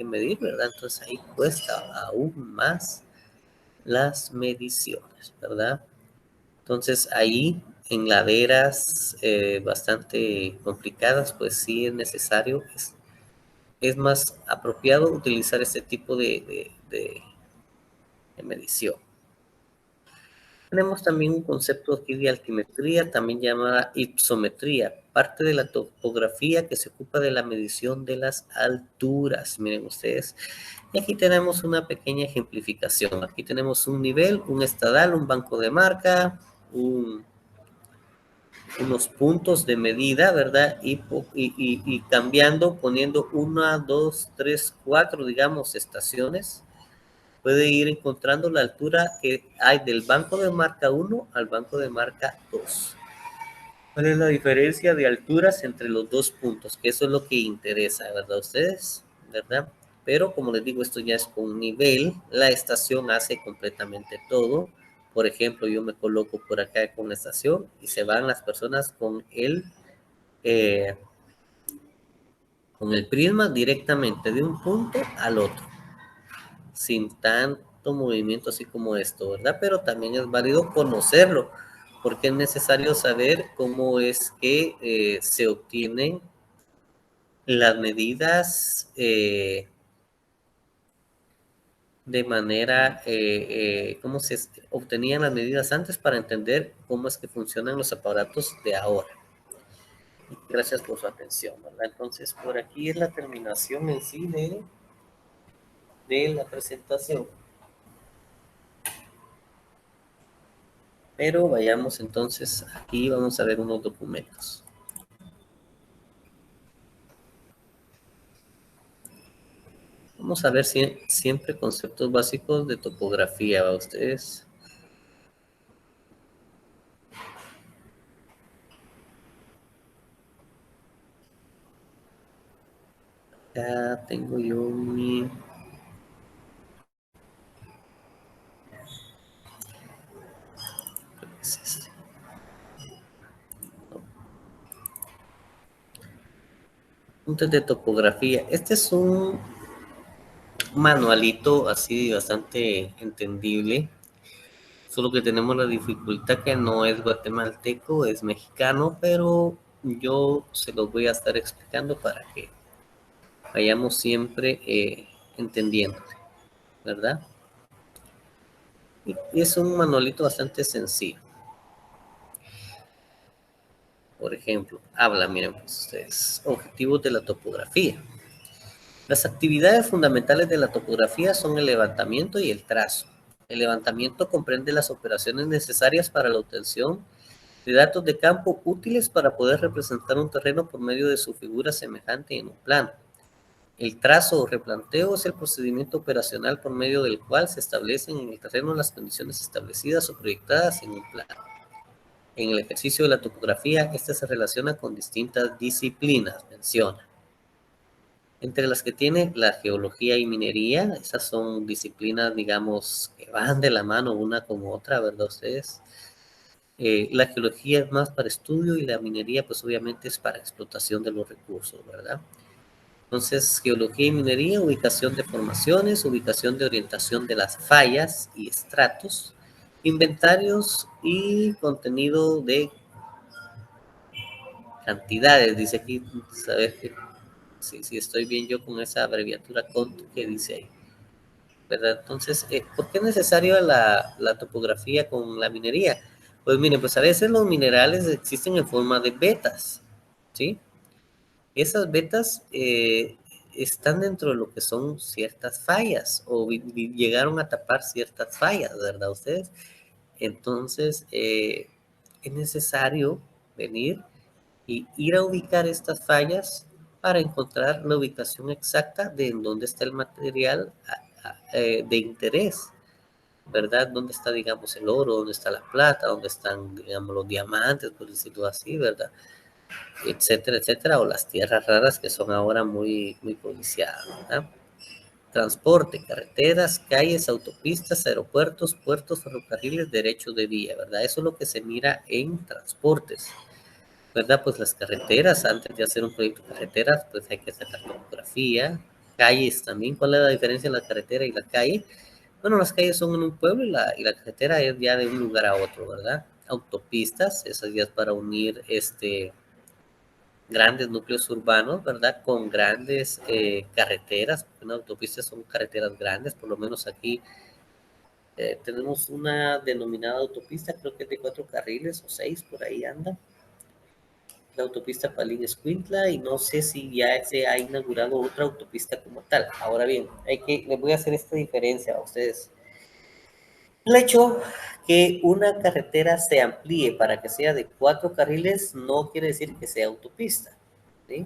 medir, ¿verdad? Entonces ahí cuesta aún más las mediciones, ¿verdad? Entonces ahí en laderas bastante complicadas, pues sí es necesario, es más apropiado utilizar este tipo de medición. Tenemos también un concepto aquí de altimetría, también llamada ipsometría, parte de la topografía que se ocupa de la medición de las alturas. Miren ustedes, y aquí tenemos una pequeña ejemplificación. Aquí tenemos un nivel, un estadal, un banco de marca, unos puntos de medida, ¿verdad? Y cambiando, poniendo 1, 2, 3, 4, digamos, estaciones, puede ir encontrando la altura que hay del banco de marca 1 al banco de marca 2. ¿Cuál es la diferencia de alturas entre los dos puntos? Que eso es lo que interesa, ¿verdad? Ustedes, ¿verdad? Pero como les digo, esto ya es con nivel. La estación hace completamente todo. Por ejemplo, yo me coloco por acá con la estación y se van las personas eh, con el prisma directamente de un punto al otro, sin tanto movimiento así como esto, ¿verdad? Pero también es válido conocerlo, porque es necesario saber cómo es que se obtienen las medidas de manera, cómo se obtenían las medidas antes para entender cómo es que funcionan los aparatos de ahora. Gracias por su atención, ¿verdad? Entonces, por aquí es la terminación en sí de la presentación. Pero vayamos entonces, aquí vamos a ver unos documentos. Vamos a ver siempre conceptos básicos de topografía, ¿va ustedes? Ya tengo yo mi... ¿Qué es este? Puntos de topografía. Este es un manualito así bastante entendible. Solo que tenemos la dificultad que no es guatemalteco, es mexicano, pero yo se los voy a estar explicando para que vayamos siempre entendiendo, ¿verdad? Y es un manualito bastante sencillo. Por ejemplo, miren pues ustedes, objetivos de la topografía. Las actividades fundamentales de la topografía son el levantamiento y el trazo. El levantamiento comprende las operaciones necesarias para la obtención de datos de campo útiles para poder representar un terreno por medio de su figura semejante en un plano. El trazo o replanteo es el procedimiento operacional por medio del cual se establecen en el terreno las condiciones establecidas o proyectadas en un plano. En el ejercicio de la topografía, esta se relaciona con distintas disciplinas, menciona. Entre las que tiene la geología y minería, esas son disciplinas, digamos, que van de la mano una con otra, ¿verdad ustedes? La geología es más para estudio y la minería, pues obviamente es para explotación de los recursos, ¿verdad? Entonces, geología y minería, ubicación de formaciones, ubicación de orientación de las fallas y estratos, inventarios y contenido de cantidades, dice aquí, saber si estoy bien yo con esa abreviatura CONT que dice ahí, ¿verdad? Entonces, ¿por qué es necesaria la topografía con la minería? Pues miren, pues a veces los minerales existen en forma de vetas, ¿sí? Esas vetas están dentro de lo que son ciertas fallas o llegaron a tapar ciertas fallas, ¿verdad ustedes? Entonces, es necesario venir y ir a ubicar estas fallas para encontrar la ubicación exacta de en dónde está el material de interés, ¿verdad? ¿Dónde está, digamos, el oro? ¿Dónde está la plata? ¿Dónde están, digamos, los diamantes, por decirlo así, ¿verdad? Etcétera, etcétera, o las tierras raras que son ahora muy, muy codiciadas, ¿verdad? Transporte, carreteras, calles, autopistas, aeropuertos, puertos, ferrocarriles, derechos de vía, ¿verdad? Eso es lo que se mira en transportes, ¿verdad? Pues las carreteras, antes de hacer un proyecto de carreteras, pues hay que hacer la topografía, calles también. ¿Cuál es la diferencia en la carretera y la calle? Bueno, las calles son en un pueblo y la carretera es ya de un lugar a otro, ¿verdad? Autopistas, esas ya es para unir grandes núcleos urbanos, ¿verdad? Con grandes carreteras. Una autopista son carreteras grandes, por lo menos aquí tenemos una denominada autopista, creo que es de 4 carriles o 6, por ahí anda. La autopista Palín-Escuintla, y no sé si ya se ha inaugurado otra autopista como tal. Ahora bien, les voy a hacer esta diferencia a ustedes. El hecho que una carretera se amplíe para que sea de 4 carriles no quiere decir que sea autopista, ¿sí?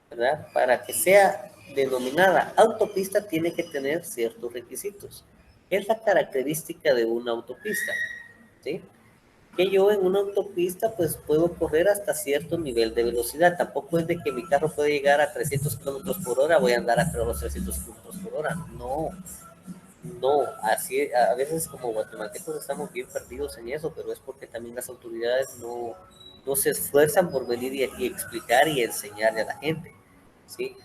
¿Verdad? Para que sea denominada autopista tiene que tener ciertos requisitos. Es la característica de una autopista, ¿sí? Que yo en una autopista pues puedo correr hasta cierto nivel de velocidad. Tampoco es de que mi carro puede llegar a 300 kilómetros por hora, voy a andar a los 300 kilómetros por hora. No, no, así a veces como guatemaltecos estamos bien perdidos en eso, pero es porque también las autoridades no se esfuerzan por venir y explicar y enseñarle a la gente, ¿sí?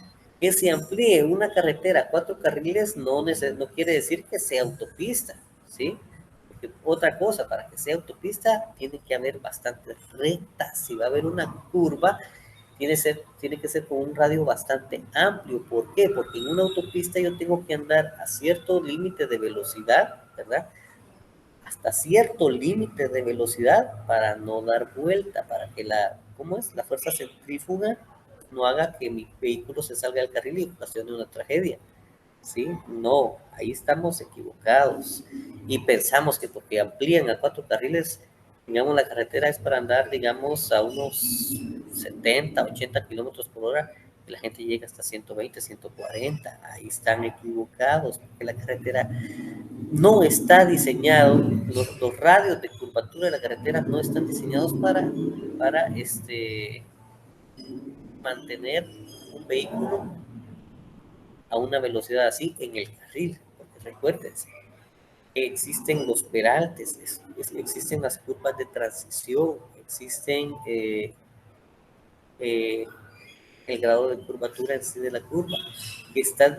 Que se amplíe una carretera a 4 carriles no quiere decir que sea autopista, ¿sí? Porque otra cosa, para que sea autopista tiene que haber bastantes rectas. Si va a haber una curva, tiene que ser con un radio bastante amplio. ¿Por qué? Porque en una autopista yo tengo que andar a cierto límite de velocidad, ¿verdad? Hasta cierto límite de velocidad para no dar vuelta, para que ¿cómo es? La fuerza centrífuga no haga que mi vehículo se salga del carril y ocasione una tragedia. ¿Sí? No, ahí estamos equivocados. Y pensamos que porque amplían a 4 carriles, digamos, la carretera es para andar, digamos, a unos 70, 80 kilómetros por hora, y la gente llega hasta 120, 140. Ahí están equivocados, porque la carretera no está diseñado, los radios de curvatura de la carretera no están diseñados para mantener un vehículo a una velocidad así en el carril, porque recuérdense, existen los peraltes, existen las curvas de transición, existen eh, el grado de curvatura en sí de la curva.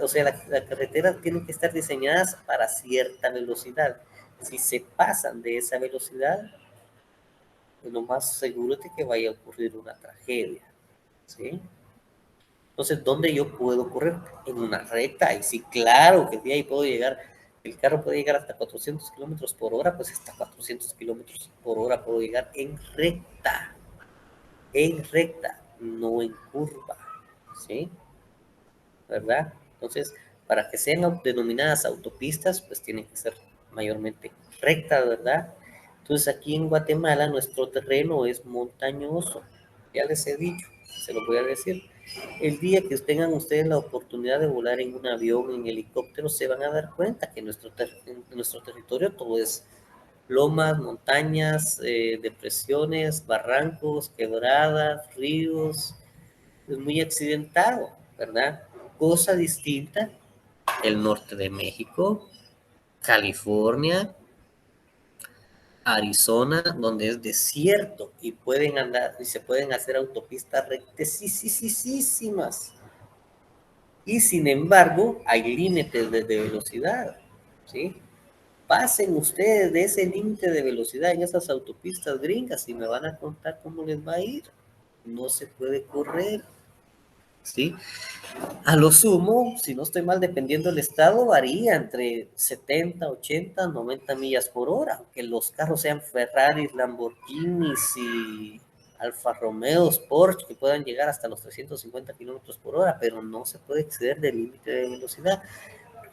O sea, la carretera tiene que estar diseñadas para cierta velocidad. Si se pasan de esa velocidad, lo más seguro es que vaya a ocurrir una tragedia, ¿sí? Entonces, ¿dónde yo puedo correr? En una recta. Y sí, claro que de ahí puedo llegar. El carro puede llegar hasta 400 kilómetros por hora, pues hasta 400 kilómetros por hora puedo llegar en recta, no en curva, ¿sí? ¿Verdad? Entonces, para que sean denominadas autopistas, pues tienen que ser mayormente rectas, ¿verdad? Entonces, aquí en Guatemala nuestro terreno es montañoso, ya les he dicho, se lo voy a decir. El día que tengan ustedes la oportunidad de volar en un avión, en helicóptero, se van a dar cuenta que en nuestro territorio todo es lomas, montañas, depresiones, barrancos, quebradas, ríos, es muy accidentado, ¿verdad? Cosa distinta, el norte de México, California, Arizona, donde es desierto y pueden andar y se pueden hacer autopistas rectísimas. Y sin embargo, hay límites de velocidad, ¿sí? Pasen ustedes de ese límite de velocidad en esas autopistas gringas y me van a contar cómo les va a ir. No se puede correr, ¿sí? A lo sumo, si no estoy mal, dependiendo del estado, varía entre 70, 80, 90 millas por hora. Que los carros sean Ferraris, Lamborghinis y Alfa Romeos, Porsche, que puedan llegar hasta los 350 kilómetros por hora, pero no se puede exceder del límite de velocidad.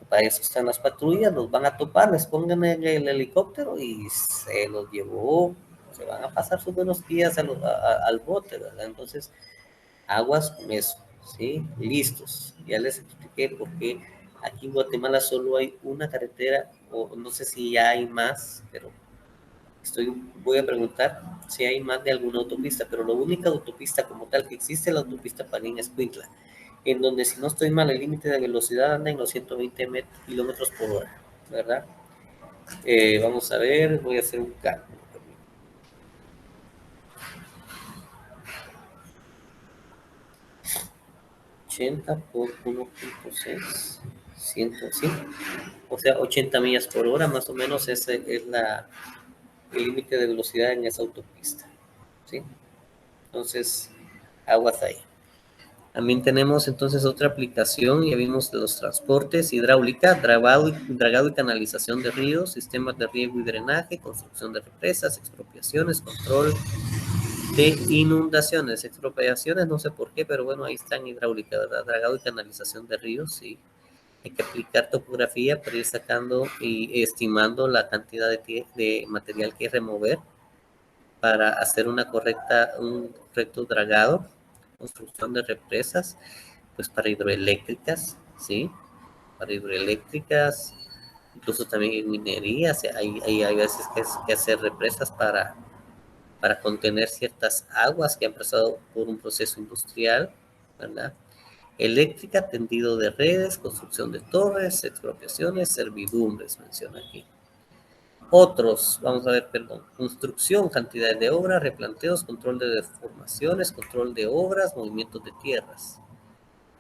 Para eso están las patrullas, los van a topar, les pongan en el helicóptero y se los llevó, se van a pasar sus buenos días al bote, ¿verdad? Entonces, Aguas con eso, ¿sí? Listos. Ya les expliqué por qué aquí en Guatemala solo hay una carretera, o no sé si ya hay más, pero voy a preguntar si hay más de alguna autopista, pero la única autopista como tal que existe es la autopista Parín-Escuintla, en donde, si no estoy mal, el límite de velocidad anda en los 120 kilómetros por hora, ¿verdad? Vamos a ver, voy a hacer un cálculo. 80 por 1.6, 100, sí, o sea, 80 millas por hora, más o menos ese es el límite de velocidad en esa autopista, ¿sí? Entonces, aguas ahí. También tenemos entonces otra aplicación, ya vimos de los transportes, hidráulica, dragado y canalización de ríos, sistemas de riego y drenaje, construcción de represas, expropiaciones, control de inundaciones. Expropiaciones, no sé por qué, pero bueno, ahí están hidráulica, ¿verdad? Dragado y canalización de ríos, sí. Hay que aplicar topografía para ir sacando y estimando la cantidad de material que remover para hacer un correcto dragado, construcción de represas, pues para hidroeléctricas, ¿sí? Para hidroeléctricas, incluso también en minería, hay veces que hacer represas para contener ciertas aguas que han pasado por un proceso industrial, ¿verdad? Eléctrica, tendido de redes, construcción de torres, expropiaciones, servidumbres, menciona aquí. Otros, vamos a ver, perdón, construcción, cantidad de obras, replanteos, control de deformaciones, control de obras, movimientos de tierras.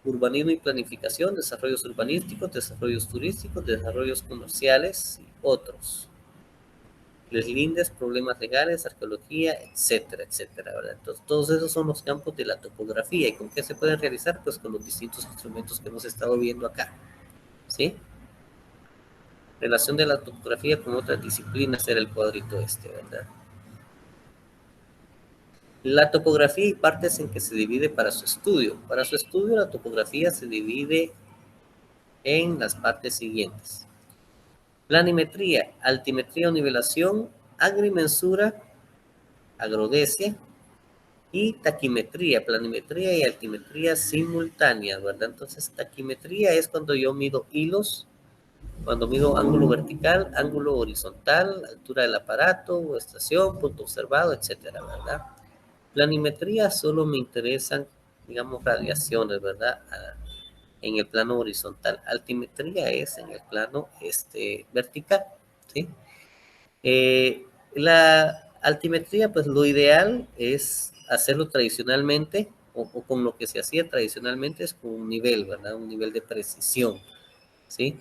Urbanismo y planificación, desarrollos urbanísticos, desarrollos turísticos, desarrollos comerciales y otros. Les lindes, problemas legales, arqueología, etcétera, etcétera, ¿verdad? Entonces, todos esos son los campos de la topografía. ¿Y con qué se pueden realizar? Pues con los distintos instrumentos que hemos estado viendo acá, ¿sí? Relación de la topografía con otras disciplinas era el cuadrito este, ¿verdad? La topografía y partes en que se divide para su estudio. Para su estudio, la topografía se divide en las partes siguientes. Planimetría, altimetría o nivelación, agrimensura, agrodesia, y taquimetría, planimetría y altimetría simultáneas, ¿verdad? Entonces, taquimetría es cuando yo mido hilos, cuando mido ángulo vertical, ángulo horizontal, altura del aparato, estación, punto observado, etcétera, ¿verdad? Planimetría solo me interesan, digamos, radiaciones, ¿verdad? En el plano horizontal. Altimetría es en el plano vertical, ¿sí? La altimetría, pues lo ideal es hacerlo tradicionalmente, o con lo que se hacía tradicionalmente, es con un nivel, ¿verdad? Un nivel de precisión, ¿sí?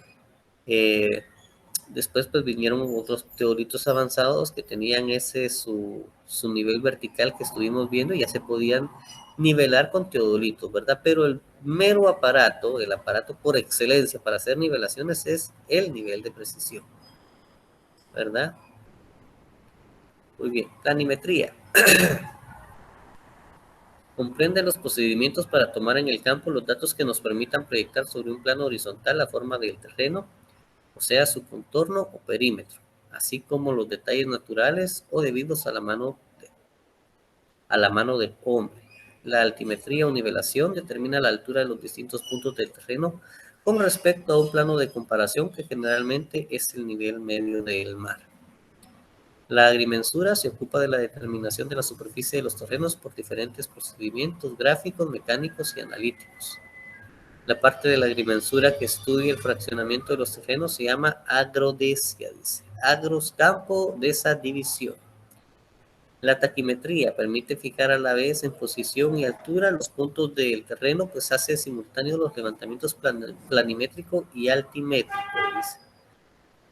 Después pues vinieron otros teoritos avanzados que tenían su nivel vertical que estuvimos viendo y ya se podían nivelar con teodolitos, ¿verdad? Pero el mero aparato, el aparato por excelencia para hacer nivelaciones es el nivel de precisión, ¿verdad? Muy bien, planimetría. Comprende los procedimientos para tomar en el campo los datos que nos permitan proyectar sobre un plano horizontal la forma del terreno, o sea, su contorno o perímetro, así como los detalles naturales o debidos a la mano del hombre. La altimetría o nivelación determina la altura de los distintos puntos del terreno con respecto a un plano de comparación que generalmente es el nivel medio del mar. La agrimensura se ocupa de la determinación de la superficie de los terrenos por diferentes procedimientos gráficos, mecánicos y analíticos. La parte de la agrimensura que estudia el fraccionamiento de los terrenos se llama agrodesia, dice. Agros, campo de esa división. La taquimetría permite fijar a la vez en posición y altura los puntos del terreno, pues hace simultáneos los levantamientos planimétrico y altimétrico,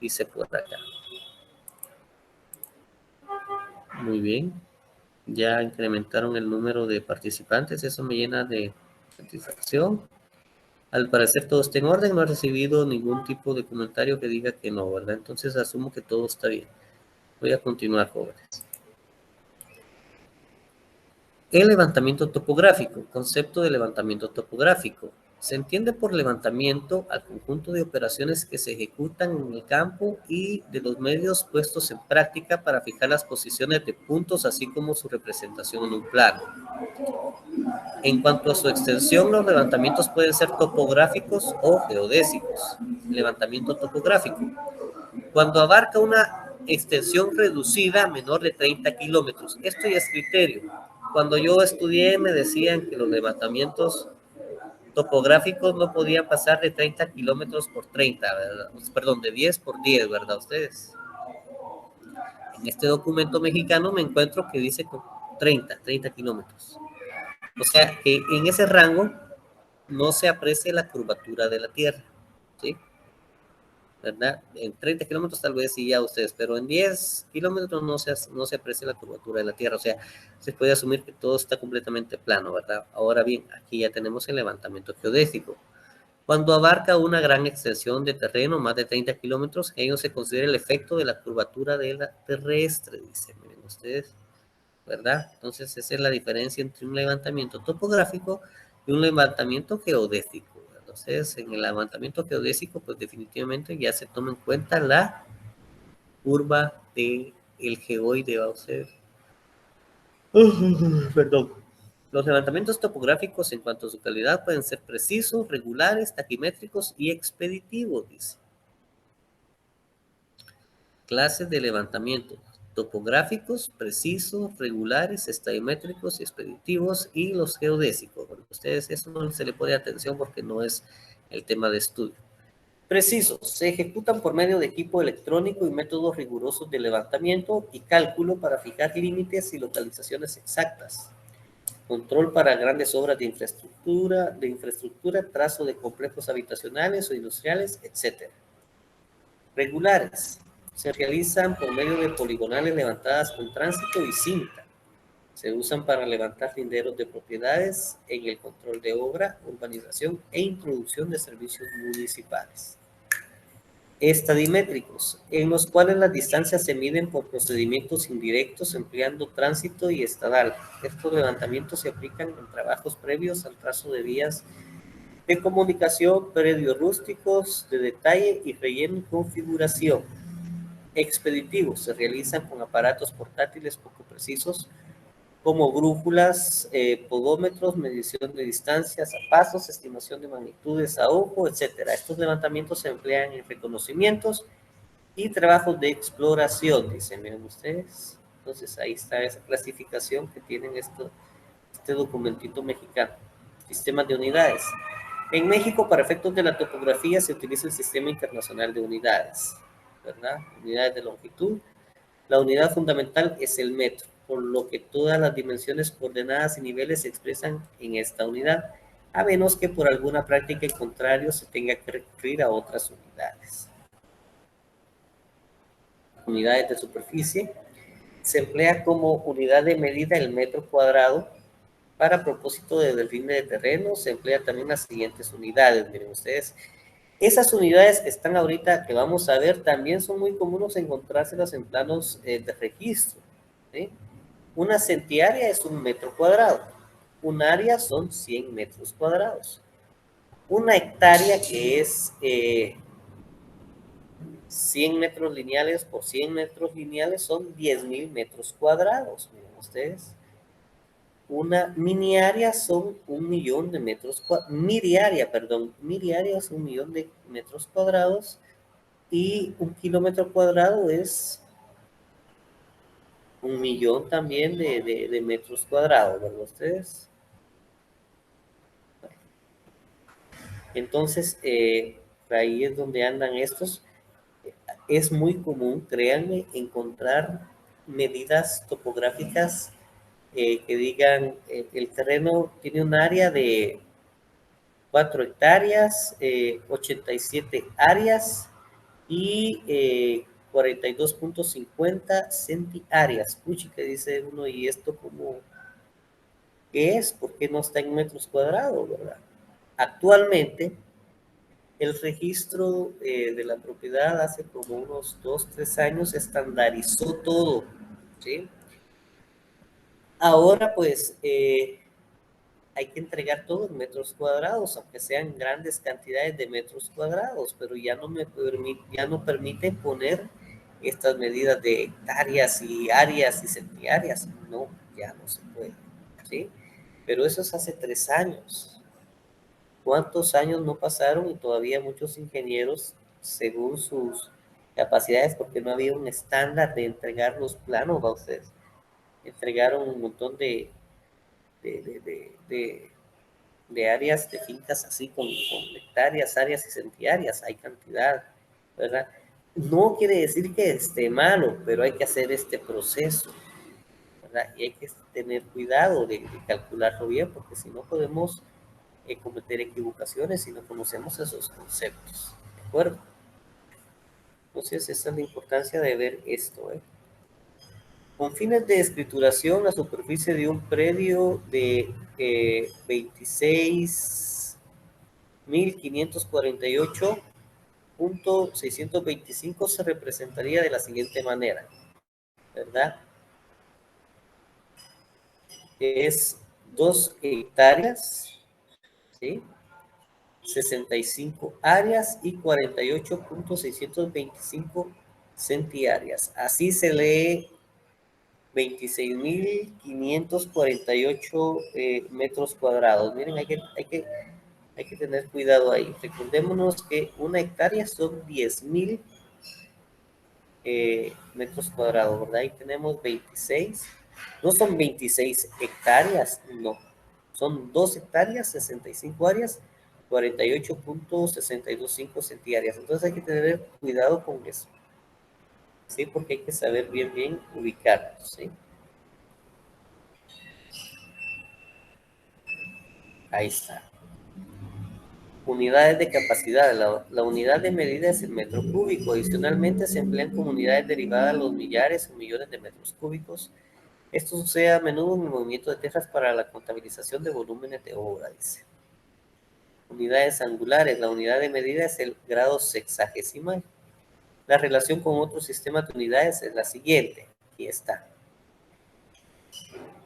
dice por acá. Muy bien. Ya incrementaron el número de participantes, eso me llena de satisfacción. Al parecer todo está en orden, no he recibido ningún tipo de comentario que diga que no, ¿verdad? Entonces asumo que todo está bien. Voy a continuar, jóvenes. El levantamiento topográfico, concepto de levantamiento topográfico. Se entiende por levantamiento al conjunto de operaciones que se ejecutan en el campo y de los medios puestos en práctica para fijar las posiciones de puntos, así como su representación en un plano. En cuanto a su extensión, los levantamientos pueden ser topográficos o geodésicos. Levantamiento topográfico. Cuando abarca una extensión reducida menor de 30 kilómetros. Esto ya es criterio. Cuando yo estudié me decían que los levantamientos topográficos no podían pasar de 30 kilómetros por 30, ¿verdad? Perdón, de 10 por 10, ¿verdad? Ustedes. En este documento mexicano me encuentro que dice con 30 kilómetros. O sea, que en ese rango no se aprecia la curvatura de la Tierra, ¿sí? ¿Verdad? En 30 kilómetros tal vez sí ya ustedes, pero en 10 kilómetros no se aprecia la curvatura de la Tierra, o sea, se puede asumir que todo está completamente plano, ¿verdad? Ahora bien, aquí ya tenemos el levantamiento geodésico. Cuando abarca una gran extensión de terreno, más de 30 kilómetros, ello se considera el efecto de la curvatura de la terrestre, dice, miren ustedes, ¿verdad? Entonces esa es la diferencia entre un levantamiento topográfico y un levantamiento geodésico. Entonces, en el levantamiento geodésico, pues definitivamente ya se toma en cuenta la curva del geoide, va a ser. Perdón. Los levantamientos topográficos en cuanto a su calidad pueden ser precisos, regulares, taquimétricos y expeditivos, dice. Clases de levantamiento: topográficos, precisos, regulares, estadimétricos, expeditivos y los geodésicos. Bueno, a ustedes eso no se le pone atención porque no es el tema de estudio. Precisos: se ejecutan por medio de equipo electrónico y métodos rigurosos de levantamiento y cálculo para fijar límites y localizaciones exactas. Control para grandes obras de infraestructura, trazo de complejos habitacionales o industriales, etc. Regulares: se realizan por medio de poligonales levantadas con tránsito y cinta. Se usan para levantar linderos de propiedades en el control de obra, urbanización e introducción de servicios municipales. Estadimétricos, en los cuales las distancias se miden por procedimientos indirectos empleando tránsito y estadal. Estos levantamientos se aplican en trabajos previos al trazo de vías de comunicación, predios rústicos de detalle y relleno y configuración. Expeditivos, se realizan con aparatos portátiles poco precisos como brújulas, podómetros, medición de distancias a pasos, estimación de magnitudes a ojo, etc. Estos levantamientos se emplean en reconocimientos y trabajos de exploración, dicen, miren ustedes. Entonces ahí está esa clasificación que tienen este documentito mexicano. Sistemas de unidades. En México, para efectos de la topografía, se utiliza el Sistema Internacional de Unidades, ¿verdad? Unidades de longitud. La unidad fundamental es el metro, por lo que todas las dimensiones, coordenadas y niveles se expresan en esta unidad, a menos que por alguna práctica en contrario se tenga que recurrir a otras unidades. Unidades de superficie. Se emplea como unidad de medida el metro cuadrado. Para propósito de define de terreno, se emplea también las siguientes unidades. Miren ustedes, esas unidades que están ahorita, que vamos a ver, también son muy comunes encontrárselas en planos de registro, ¿sí? Una centiárea es un metro cuadrado. Un área son 100 metros cuadrados. Una hectárea, que es 100 metros lineales por 100 metros lineales, son 10,000 metros cuadrados. Miren ustedes. Una miniárea son 1,000,000 de metros cuadrados. Miriárea es 1,000,000 de metros cuadrados. Y un kilómetro cuadrado es 1,000,000 también de metros cuadrados, ¿verdad ustedes? Entonces, ahí es donde andan estos. Es muy común, créanme, encontrar medidas topográficas que digan el terreno tiene un área de 4 hectáreas, 87 áreas y 42,50 centiáreas. Puchi, que dice uno, ¿y esto cómo qué es? ¿Por qué no está en metros cuadrados, verdad? Actualmente, el registro de la propiedad hace como unos 2, 3 años estandarizó todo, ¿sí? Ahora, pues, hay que entregar todo en metros cuadrados, aunque sean grandes cantidades de metros cuadrados, pero ya no permite poner estas medidas de hectáreas y áreas y centiáreas. No, ya no se puede, ¿sí? Pero eso es hace 3 años. ¿Cuántos años no pasaron? Y todavía muchos ingenieros, según sus capacidades, porque no había un estándar de entregar los planos a ustedes, entregaron un montón de, de, de, de de áreas de fincas así con hectáreas, áreas y centíareas, hay cantidad, ¿verdad? No quiere decir que esté malo, pero hay que hacer este proceso, ¿verdad? Y hay que tener cuidado de calcularlo bien, porque si no podemos cometer equivocaciones si no conocemos esos conceptos, ¿de acuerdo? Entonces, esa es la importancia de ver esto, ¿eh? Con fines de escrituración, la superficie de un predio de 26.548.625 se representaría de la siguiente manera, ¿verdad? Es 2 hectáreas, ¿sí? 65 áreas y 48.625 centiáreas. Así se lee 26.548 metros cuadrados. Miren, hay que tener cuidado ahí. Recordémonos que una hectárea son 10.000 metros cuadrados, ¿verdad? Ahí tenemos 26. No son 26 hectáreas, no. Son 2 hectáreas, 65 áreas, 48.625 centiáreas. Entonces hay que tener cuidado con eso, ¿sí? Porque hay que saber bien ubicarlos, ¿sí? Ahí está. Unidades de capacidad. La unidad de medida es el metro cúbico. Adicionalmente se emplean como unidades derivadas los millares o millones de metros cúbicos. Esto sucede a menudo en el movimiento de tejas para la contabilización de volúmenes de obra, dice. Unidades angulares. La unidad de medida es el grado sexagesimal. La relación con otros sistemas de unidades es la siguiente. Aquí está.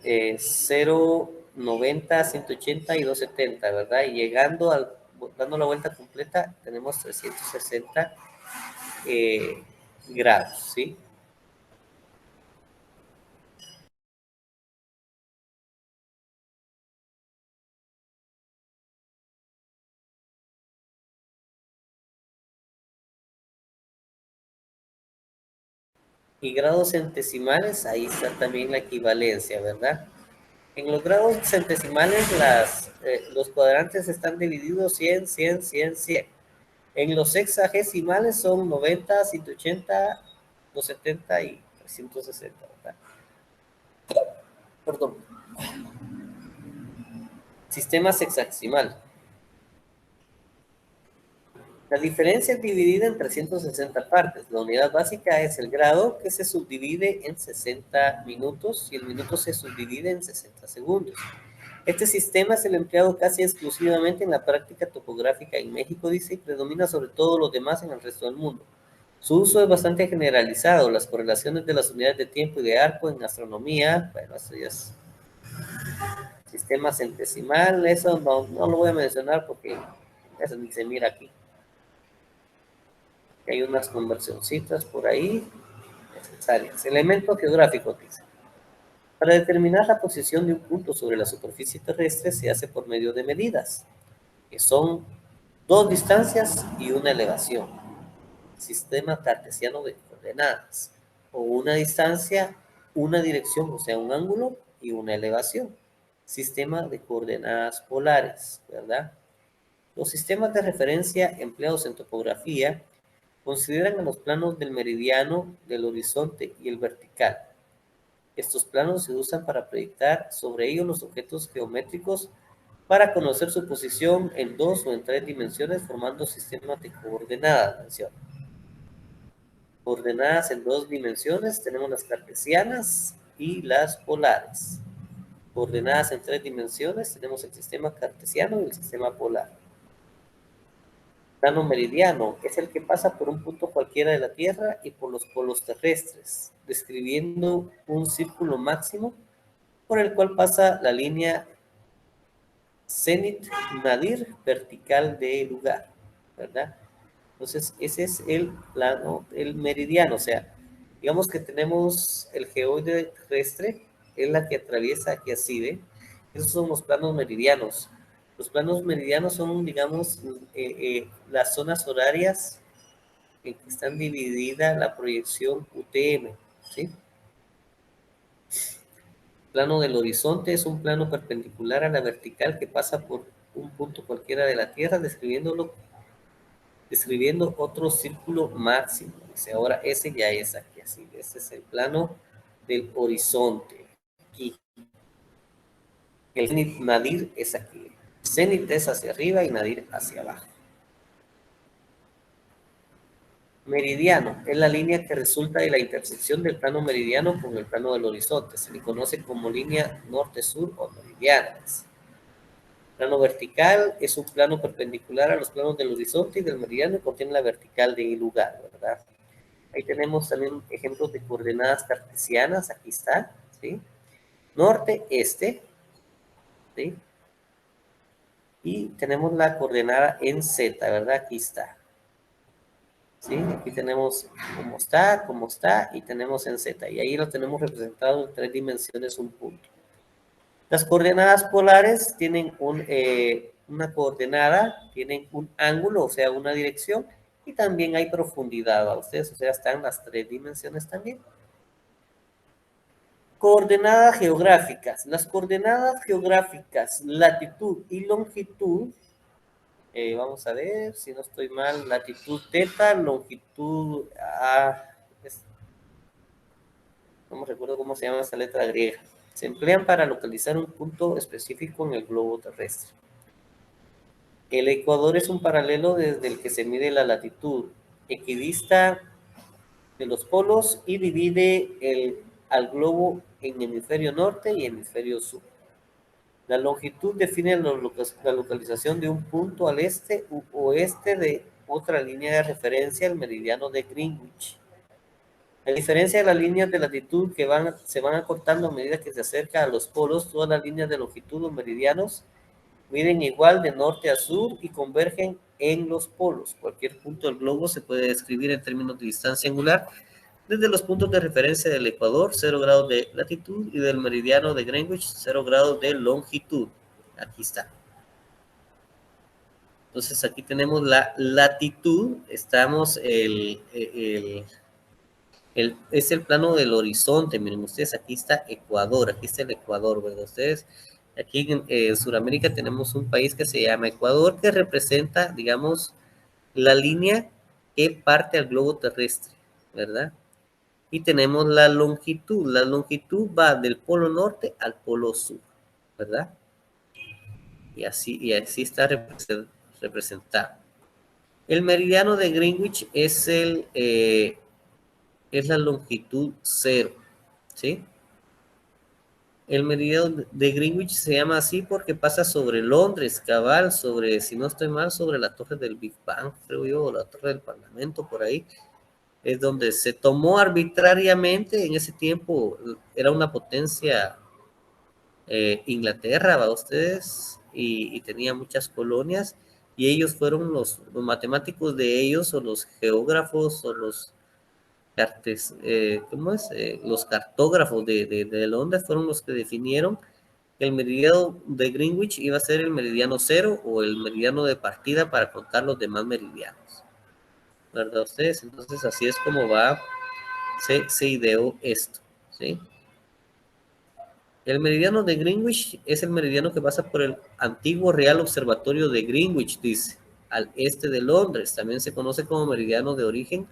0, 90, 180 y 270, ¿verdad? Y llegando dando la vuelta completa, tenemos 360 grados, ¿sí? Y grados centesimales, ahí está también la equivalencia, ¿verdad? En los grados centesimales, los cuadrantes están divididos 100, 100, 100, 100. En los sexagesimales son 90, 180, 270 y 360, ¿verdad? Perdón. Sistema sexagesimal. La diferencia es dividida en 360 partes. La unidad básica es el grado, que se subdivide en 60 minutos y el minuto se subdivide en 60 segundos. Este sistema es el empleado casi exclusivamente en la práctica topográfica en México, dice, y predomina sobre todo los demás en el resto del mundo. Su uso es bastante generalizado. Las correlaciones de las unidades de tiempo y de arco en astronomía, bueno, eso ya es sistema centesimal, eso no lo voy a mencionar porque eso ni se mira aquí. Hay unas conversioncitas por ahí necesarias. Elemento geográfico, dice. Para determinar la posición de un punto sobre la superficie terrestre se hace por medio de medidas, que son 2 distancias y una elevación. Sistema cartesiano de coordenadas. O una distancia, una dirección, o sea, un ángulo y una elevación. Sistema de coordenadas polares, ¿verdad? Los sistemas de referencia empleados en topografía consideran a los planos del meridiano, del horizonte y el vertical. Estos planos se usan para proyectar sobre ellos los objetos geométricos para conocer su posición en 2 o en 3 dimensiones formando sistemas de coordenadas. Menciona. Coordenadas en 2 dimensiones tenemos las cartesianas y las polares. Coordenadas en 3 dimensiones tenemos el sistema cartesiano y el sistema polar. Plano meridiano es el que pasa por un punto cualquiera de la Tierra y por los polos terrestres, describiendo un círculo máximo por el cual pasa la línea cenit nadir vertical del lugar, ¿verdad? Entonces, ese es el plano, el meridiano, o sea, digamos que tenemos el geoide terrestre, es la que atraviesa aquí así, ¿ve? Esos son los planos meridianos. Los planos meridianos son, digamos, las zonas horarias en que están dividida la proyección UTM, ¿sí? Plano del horizonte es un plano perpendicular a la vertical que pasa por un punto cualquiera de la Tierra, describiendo otro círculo máximo. Dice, ahora ese ya es aquí, así. Ese es el plano del horizonte. Aquí. El zenit nadir es aquí. Zenit es hacia arriba y nadir hacia abajo. Meridiano es la línea que resulta de la intersección del plano meridiano con el plano del horizonte. Se le conoce como línea norte-sur o meridiana. Plano vertical es un plano perpendicular a los planos del horizonte y del meridiano y contiene la vertical del lugar, ¿verdad? Ahí tenemos también ejemplos de coordenadas cartesianas, aquí está, ¿sí? Norte, este, ¿sí? Y tenemos la coordenada en Z, ¿verdad? Aquí está. ¿Sí? Aquí tenemos cómo está, y tenemos en Z. Y ahí lo tenemos representado en 3 dimensiones un punto. Las coordenadas polares tienen una coordenada, tienen un ángulo, o sea, una dirección, y también hay profundidad a ustedes, o sea, están las 3 dimensiones también. Coordenadas geográficas. Las coordenadas geográficas, latitud y longitud, vamos a ver si no estoy mal, latitud teta, longitud no me recuerdo cómo se llama esta letra griega. Se emplean para localizar un punto específico en el globo terrestre. El ecuador es un paralelo desde el que se mide la latitud, equidista de los polos y divide al globo en hemisferio norte y hemisferio sur. La longitud define la localización de un punto al este u oeste de otra línea de referencia, el meridiano de Greenwich. A diferencia de las líneas de latitud que se van acortando a medida que se acerca a los polos, todas las líneas de longitud o meridianos miden igual de norte a sur y convergen en los polos. Cualquier punto del globo se puede describir en términos de distancia angular desde los puntos de referencia del ecuador, 0 grados de latitud, y del meridiano de Greenwich, 0 grados de longitud. Aquí está. Entonces aquí tenemos la latitud, estamos es el plano del horizonte. Miren ustedes, aquí está Ecuador, aquí está el Ecuador, ¿verdad? Ustedes, aquí en Sudamérica tenemos un país que se llama Ecuador, que representa, digamos, la línea que parte al globo terrestre, ¿verdad? Y tenemos la longitud va del polo norte al polo sur, ¿verdad? Y así está representado. El meridiano de Greenwich es la longitud 0, ¿sí? El meridiano de Greenwich se llama así porque pasa sobre Londres, cabal, si no estoy mal, sobre la torre del Big Bang, creo yo, o la torre del Parlamento, por ahí. Es donde se tomó arbitrariamente, en ese tiempo era una potencia Inglaterra, ¿va ustedes? Y tenía muchas colonias, y ellos fueron los matemáticos de ellos, o los geógrafos, o los los cartógrafos de Londres fueron los que definieron que el meridiano de Greenwich iba a ser el meridiano 0 o el meridiano de partida para contar los demás meridianos, ¿verdad ustedes? Entonces así es como se ideó esto, ¿sí? El meridiano de Greenwich es el meridiano que pasa por el antiguo Real Observatorio de Greenwich, dice, al este de Londres. También se conoce como meridiano de origen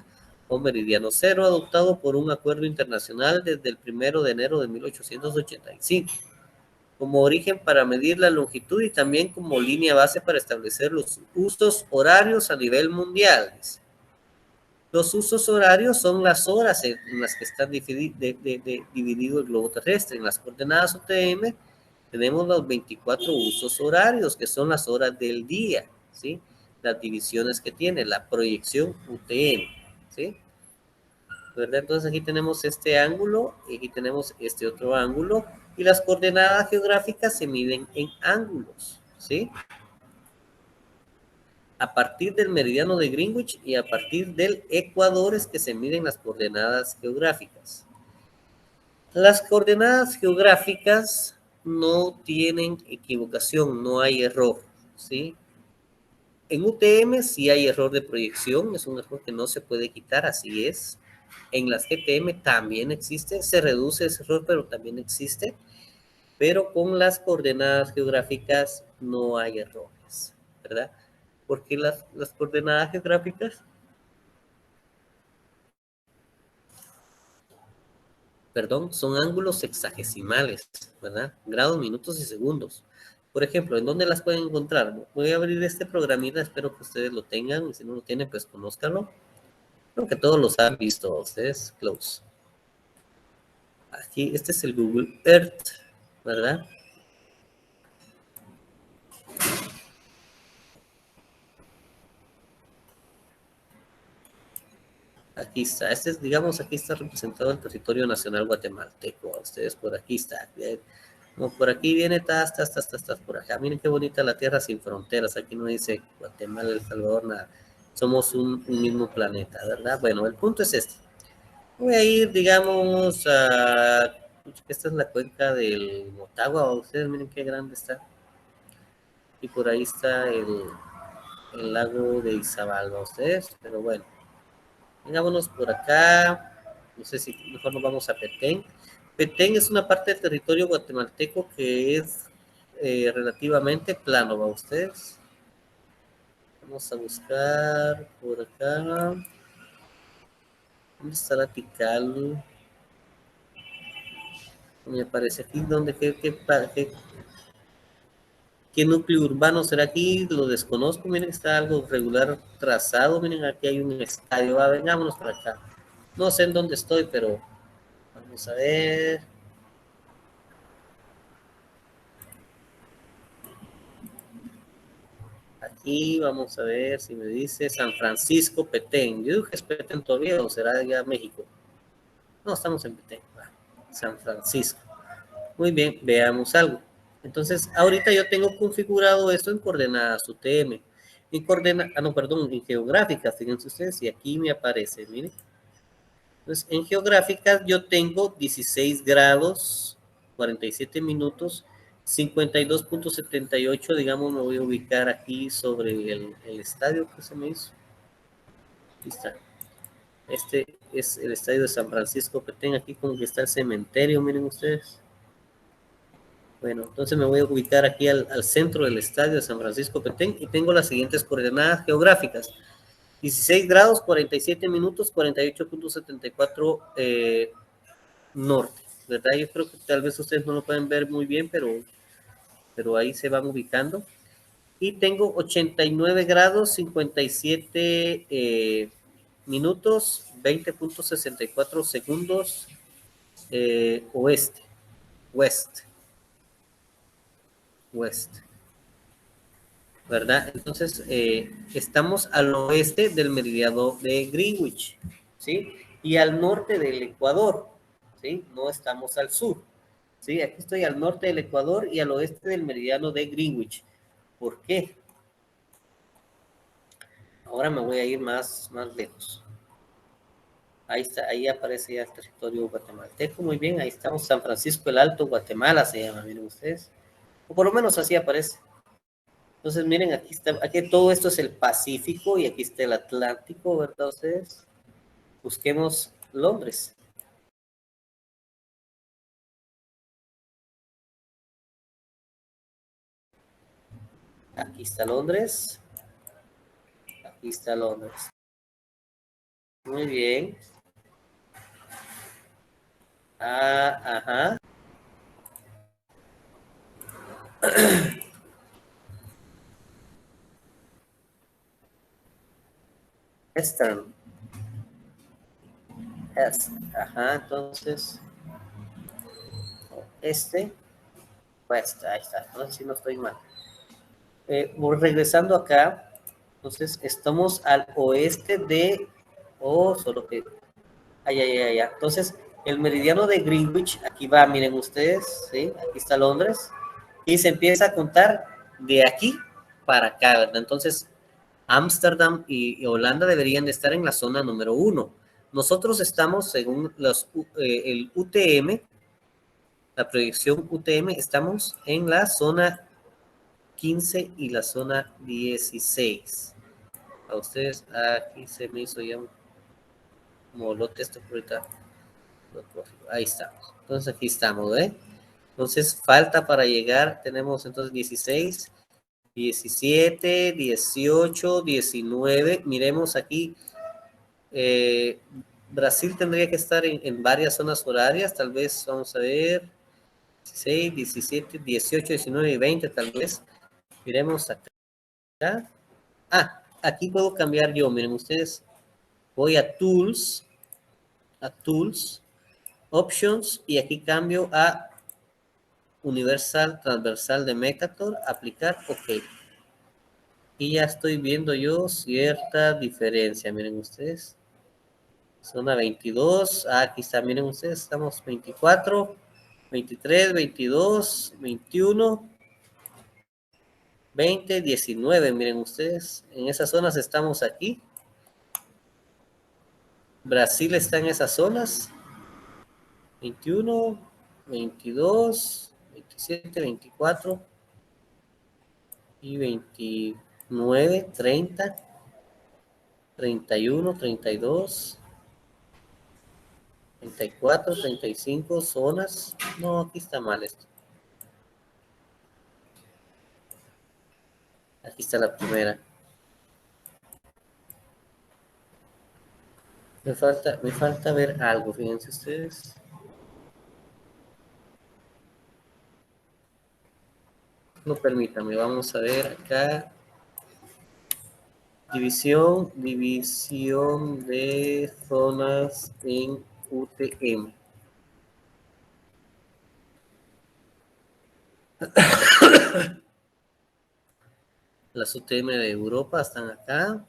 o meridiano 0, adoptado por un acuerdo internacional desde el 1 de enero de 1885, como origen para medir la longitud y también como línea base para establecer los usos horarios a nivel mundial, dice. Los usos horarios son las horas en las que está dividido el globo terrestre. En las coordenadas UTM tenemos los 24 usos horarios, que son las horas del día, ¿sí? Las divisiones que tiene, la proyección UTM, ¿sí? ¿Verdad? Entonces aquí tenemos este ángulo, y aquí tenemos este otro ángulo, y las coordenadas geográficas se miden en ángulos, ¿sí? A partir del meridiano de Greenwich y a partir del Ecuador es que se miden las coordenadas geográficas. Las coordenadas geográficas no tienen equivocación, no hay error, ¿sí? En UTM sí hay error de proyección, es un error que no se puede quitar, así es. En las GTM también existe, se reduce ese error, pero también existe. Pero con las coordenadas geográficas no hay errores, ¿verdad? Porque las coordenadas geográficas, perdón, son ángulos sexagesimales, ¿verdad? Grados, minutos y segundos. Por ejemplo, ¿en dónde las pueden encontrar? Voy a abrir este programita, espero que ustedes lo tengan, y si no lo tienen, pues conózcanlo. Creo que todos los han visto ustedes, close. Aquí, este es el Google Earth, ¿verdad? Aquí está, este es, digamos, aquí está representado el territorio nacional guatemalteco. Ustedes por aquí está. Como por aquí viene, tas, por acá. Miren qué bonita la tierra sin fronteras. Aquí no dice Guatemala, El Salvador, nada. Somos un mismo planeta, ¿verdad? Bueno, el punto es este. Voy a ir, digamos, a... Esta es la cuenca del Motagua. Ustedes miren qué grande está. Y por ahí está el lago de Izabal, ¿no? Ustedes, pero bueno. Vengámonos por acá. No sé si mejor nos vamos a Petén. Petén es una parte del territorio guatemalteco que es relativamente plano, ¿va ustedes? Vamos a buscar por acá. ¿Dónde está la Tikal? Me aparece aquí. ¿Dónde? ¿Qué núcleo urbano será aquí? Lo desconozco. Miren, está algo regular trazado. Miren, aquí hay un estadio. Va, vengámonos por acá. No sé en dónde estoy, pero vamos a ver. Aquí vamos a ver si me dice San Francisco, Petén. Yo dije que es Petén todavía o será ya México. No, estamos en Petén. San Francisco. Muy bien, veamos algo. Entonces, ahorita yo tengo configurado esto en coordenadas UTM. No, perdón, en geográficas, fíjense ustedes, y aquí me aparece, miren. Entonces, en geográficas yo tengo 16 grados, 47 minutos, 52.78, digamos, me voy a ubicar aquí sobre el estadio que se me hizo. Aquí está. Este es el estadio de San Francisco Petén, aquí como que está el cementerio, miren ustedes. Bueno, entonces me voy a ubicar aquí al centro del estadio de San Francisco Petén y tengo las siguientes coordenadas geográficas. 16 grados, 47 minutos, 48.74 norte, ¿verdad? Yo creo que tal vez ustedes no lo pueden ver muy bien, pero ahí se van ubicando. Y tengo 89 grados, 57 minutos, 20.64 segundos oeste, west, ¿verdad? Entonces, estamos al oeste del meridiano de Greenwich, ¿sí? Y al norte del Ecuador, ¿sí? No estamos al sur, ¿sí? Aquí estoy al norte del Ecuador y al oeste del meridiano de Greenwich. ¿Por qué? Ahora me voy a ir más lejos. Ahí está, ahí aparece ya el territorio guatemalteco, muy bien, ahí estamos, San Francisco el Alto, Guatemala se llama, miren ustedes, o por lo menos así aparece. Entonces, miren, aquí está, aquí todo esto es el Pacífico y aquí está el Atlántico, ¿verdad ustedes? Busquemos Londres. Aquí está Londres, aquí está Londres. Muy bien. Ah, ajá. Eastern, ajá, entonces, west, ahí está, entonces si no estoy mal. Regresando acá, entonces estamos al oeste de, solo que, ay. Entonces, el meridiano de Greenwich, aquí va, miren ustedes, ¿sí? Aquí está Londres, y se empieza a contar de aquí para acá, ¿verdad? Entonces, Ámsterdam y Holanda deberían de estar en la zona número 1. Nosotros estamos, según el UTM, La proyección UTM, estamos en la zona 15 y la zona 16. A ustedes, aquí se me hizo ya un molote esto por ahorita. Ahí estamos. Entonces aquí estamos, ¿eh? Entonces falta para llegar, tenemos entonces 16, 17, 18, 19. Miremos aquí, Brasil tendría que estar en varias zonas horarias, tal vez, vamos a ver, 16, 17, 18, 19 y 20 tal vez. Miremos acá. Aquí puedo cambiar yo, miren ustedes, voy a Tools, Options, y aquí cambio a Universal Transversal de Mercator, aplicar, ok. Y ya estoy viendo yo cierta diferencia, miren ustedes. Zona 22, aquí está, miren ustedes, estamos 24, 23, 22, 21, 20, 19, miren ustedes. En esas zonas estamos aquí. Brasil está en esas zonas. 21, 22, 27, 24 y 29, 30, 31, 32, 34, 35 zonas. No, aquí está mal esto. Aquí está la primera. Me falta ver algo, fíjense ustedes. No, permítame, vamos a ver acá. División de zonas en UTM. Las UTM de Europa están acá.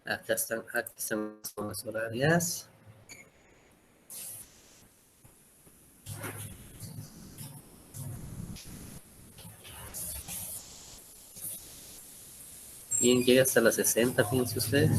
Aquí están las zonas horarias. Bien, llega hasta las 60, fíjense ustedes.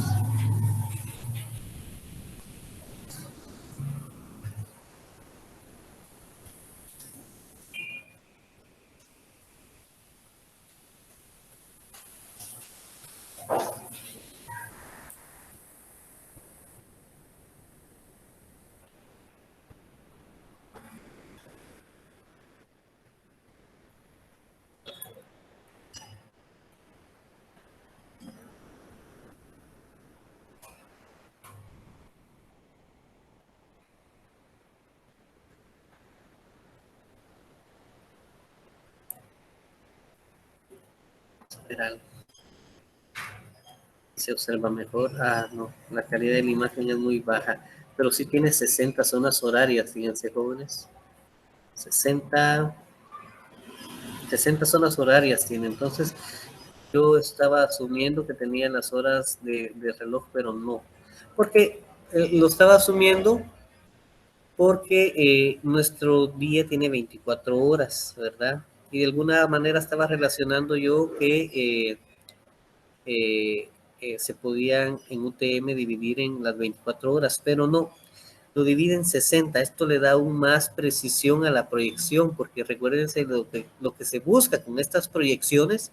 Algo. Se observa mejor. No, la calidad de la imagen es muy baja, pero sí tiene 60 zonas horarias, fíjense, jóvenes. 60 zonas horarias tiene. Entonces, yo estaba asumiendo que tenía las horas de reloj, pero no. Porque lo estaba asumiendo porque nuestro día tiene 24 horas, ¿verdad? Y de alguna manera estaba relacionando yo que se podían en UTM dividir en las 24 horas, pero no, lo divide en 60. Esto le da aún más precisión a la proyección, porque recuérdense lo que se busca con estas proyecciones,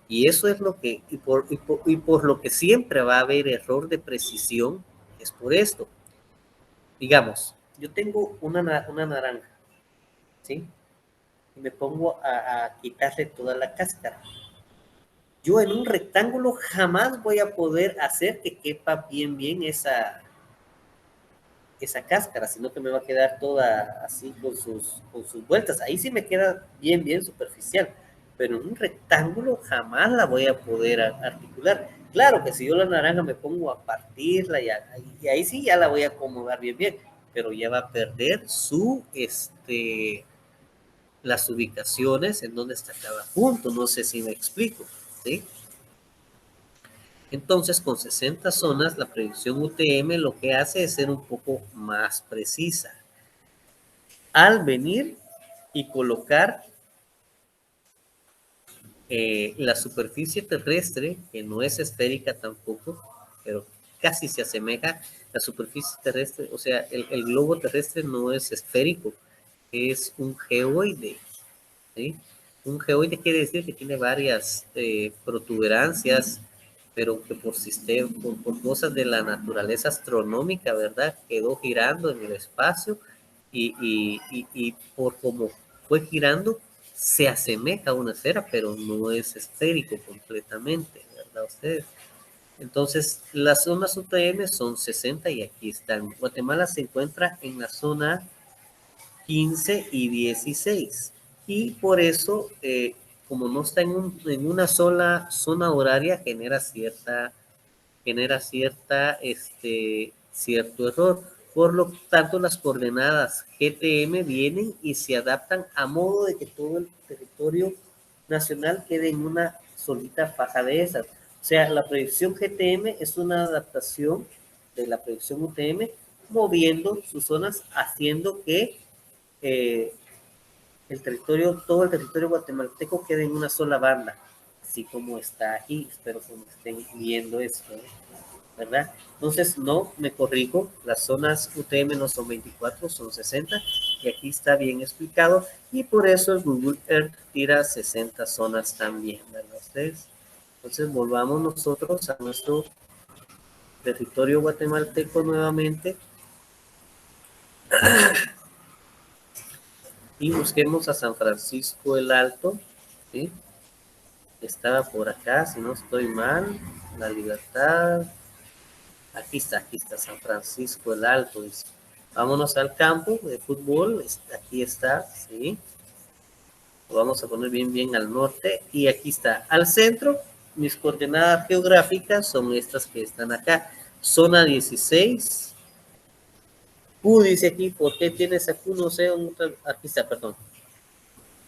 y eso es lo que, y por lo que siempre va a haber error de precisión, es por esto. Digamos, yo tengo una naranja, ¿sí? Y me pongo a quitarle toda la cáscara. Yo en un rectángulo jamás voy a poder hacer que quepa bien esa cáscara, sino que me va a quedar toda así con sus vueltas. Ahí sí me queda bien superficial, pero en un rectángulo jamás la voy a poder articular. Claro que si yo la naranja me pongo a partirla y ahí sí ya la voy a acomodar bien, pero ya va a perder las ubicaciones en donde está cada punto. No sé si me explico, ¿sí? Entonces, con 60 zonas, la predicción UTM lo que hace es ser un poco más precisa. Al venir y colocar la superficie terrestre, que no es esférica tampoco, pero casi se asemeja la superficie terrestre, o sea, el globo terrestre no es esférico, es un geoide, ¿sí? Un geoide quiere decir que tiene varias protuberancias, pero que por, sistema, por cosas de la naturaleza astronómica, ¿verdad? Quedó girando en el espacio y por como fue girando, se asemeja a una esfera, pero no es esférico completamente, ¿verdad ustedes? Entonces, las zonas UTM son 60 y aquí están. Guatemala se encuentra en la zona 15 y 16. Y por eso, como no está en una sola zona horaria, cierto error. Por lo tanto, las coordenadas GTM vienen y se adaptan a modo de que todo el territorio nacional quede en una solita faja de esas. O sea, la proyección GTM es una adaptación de la proyección UTM, moviendo sus zonas, haciendo que eh, todo el territorio guatemalteco quede en una sola banda, así como está aquí. Espero que me estén viendo esto, ¿verdad? Entonces, no, me corrijo, las zonas UTM no son 24, son 60, y aquí está bien explicado, y por eso el Google Earth tira 60 zonas también, ¿verdad ustedes? Entonces, volvamos nosotros a nuestro territorio guatemalteco nuevamente, y busquemos a San Francisco el Alto, ¿sí? Estaba por acá, si no estoy mal, La Libertad, aquí está San Francisco el Alto, dice. Vámonos al campo de fútbol, aquí está, sí. Lo vamos a poner bien al norte, y aquí está, al centro. Mis coordenadas geográficas son estas que están acá, zona 16. Dice aquí, ¿por qué tienes aquí? No sé, aquí está, perdón.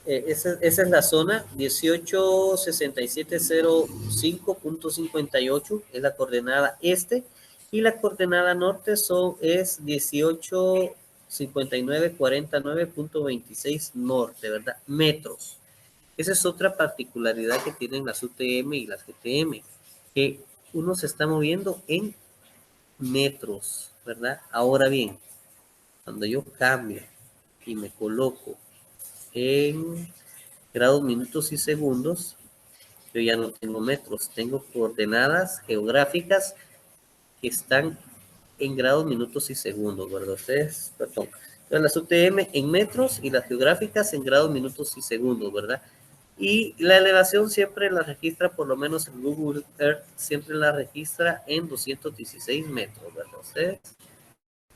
Esa es la zona 186705.58, es la coordenada este, y la coordenada norte es 185949.26 norte, ¿verdad? Metros. Esa es otra particularidad que tienen las UTM y las GTM, que uno se está moviendo en metros, ¿verdad? Ahora bien, cuando yo cambio y me coloco en grados, minutos y segundos, yo ya no tengo metros, tengo coordenadas geográficas que están en grados, minutos y segundos, ¿verdad? Ustedes, perdón. Entonces, las UTM en metros y las geográficas en grados, minutos y segundos, ¿verdad? Y la elevación siempre la registra, por lo menos en Google Earth, siempre la registra en 216 metros, ¿verdad? Ustedes.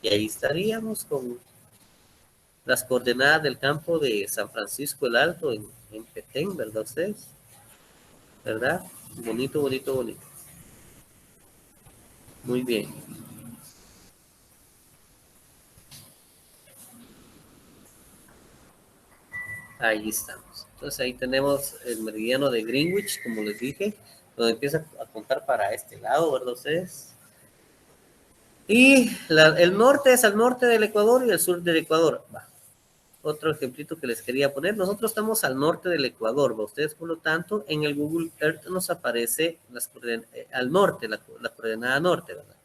Y ahí estaríamos con las coordenadas del campo de San Francisco el Alto en Petén, ¿verdad ustedes? ¿Verdad? Bonito, bonito, bonito. Muy bien. Ahí estamos. Entonces ahí tenemos el meridiano de Greenwich, como les dije, donde empieza a contar para este lado, ¿verdad ustedes? Y el norte es al norte del Ecuador y el sur del Ecuador. Va. Otro ejemplito que les quería poner. Nosotros estamos al norte del Ecuador, ¿va? Ustedes, por lo tanto, en el Google Earth nos aparece al norte, la coordenada norte, ¿verdad?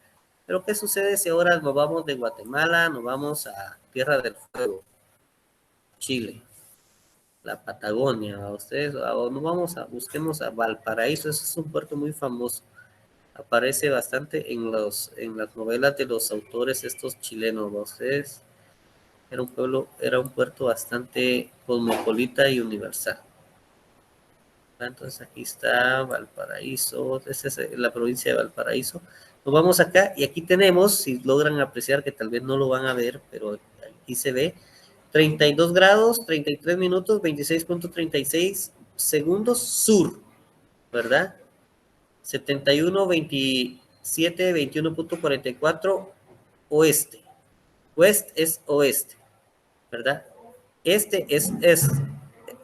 Pero ¿qué sucede si ahora nos vamos de Guatemala, nos vamos a Tierra del Fuego, Chile, la Patagonia? ¿Va? Ustedes, nos vamos busquemos a Valparaíso, ese es un puerto muy famoso. Aparece bastante en las novelas de los autores estos chilenos, ¿va? Ustedes. Era un puerto bastante cosmopolita y universal. Entonces aquí está Valparaíso, esta es la provincia de Valparaíso. Nos vamos acá y aquí tenemos, si logran apreciar, que tal vez no lo van a ver, pero aquí se ve, 32 grados, 33 minutos, 26.36 segundos sur, ¿verdad? 71, 27, 21.44 oeste. West es oeste, ¿verdad? Este es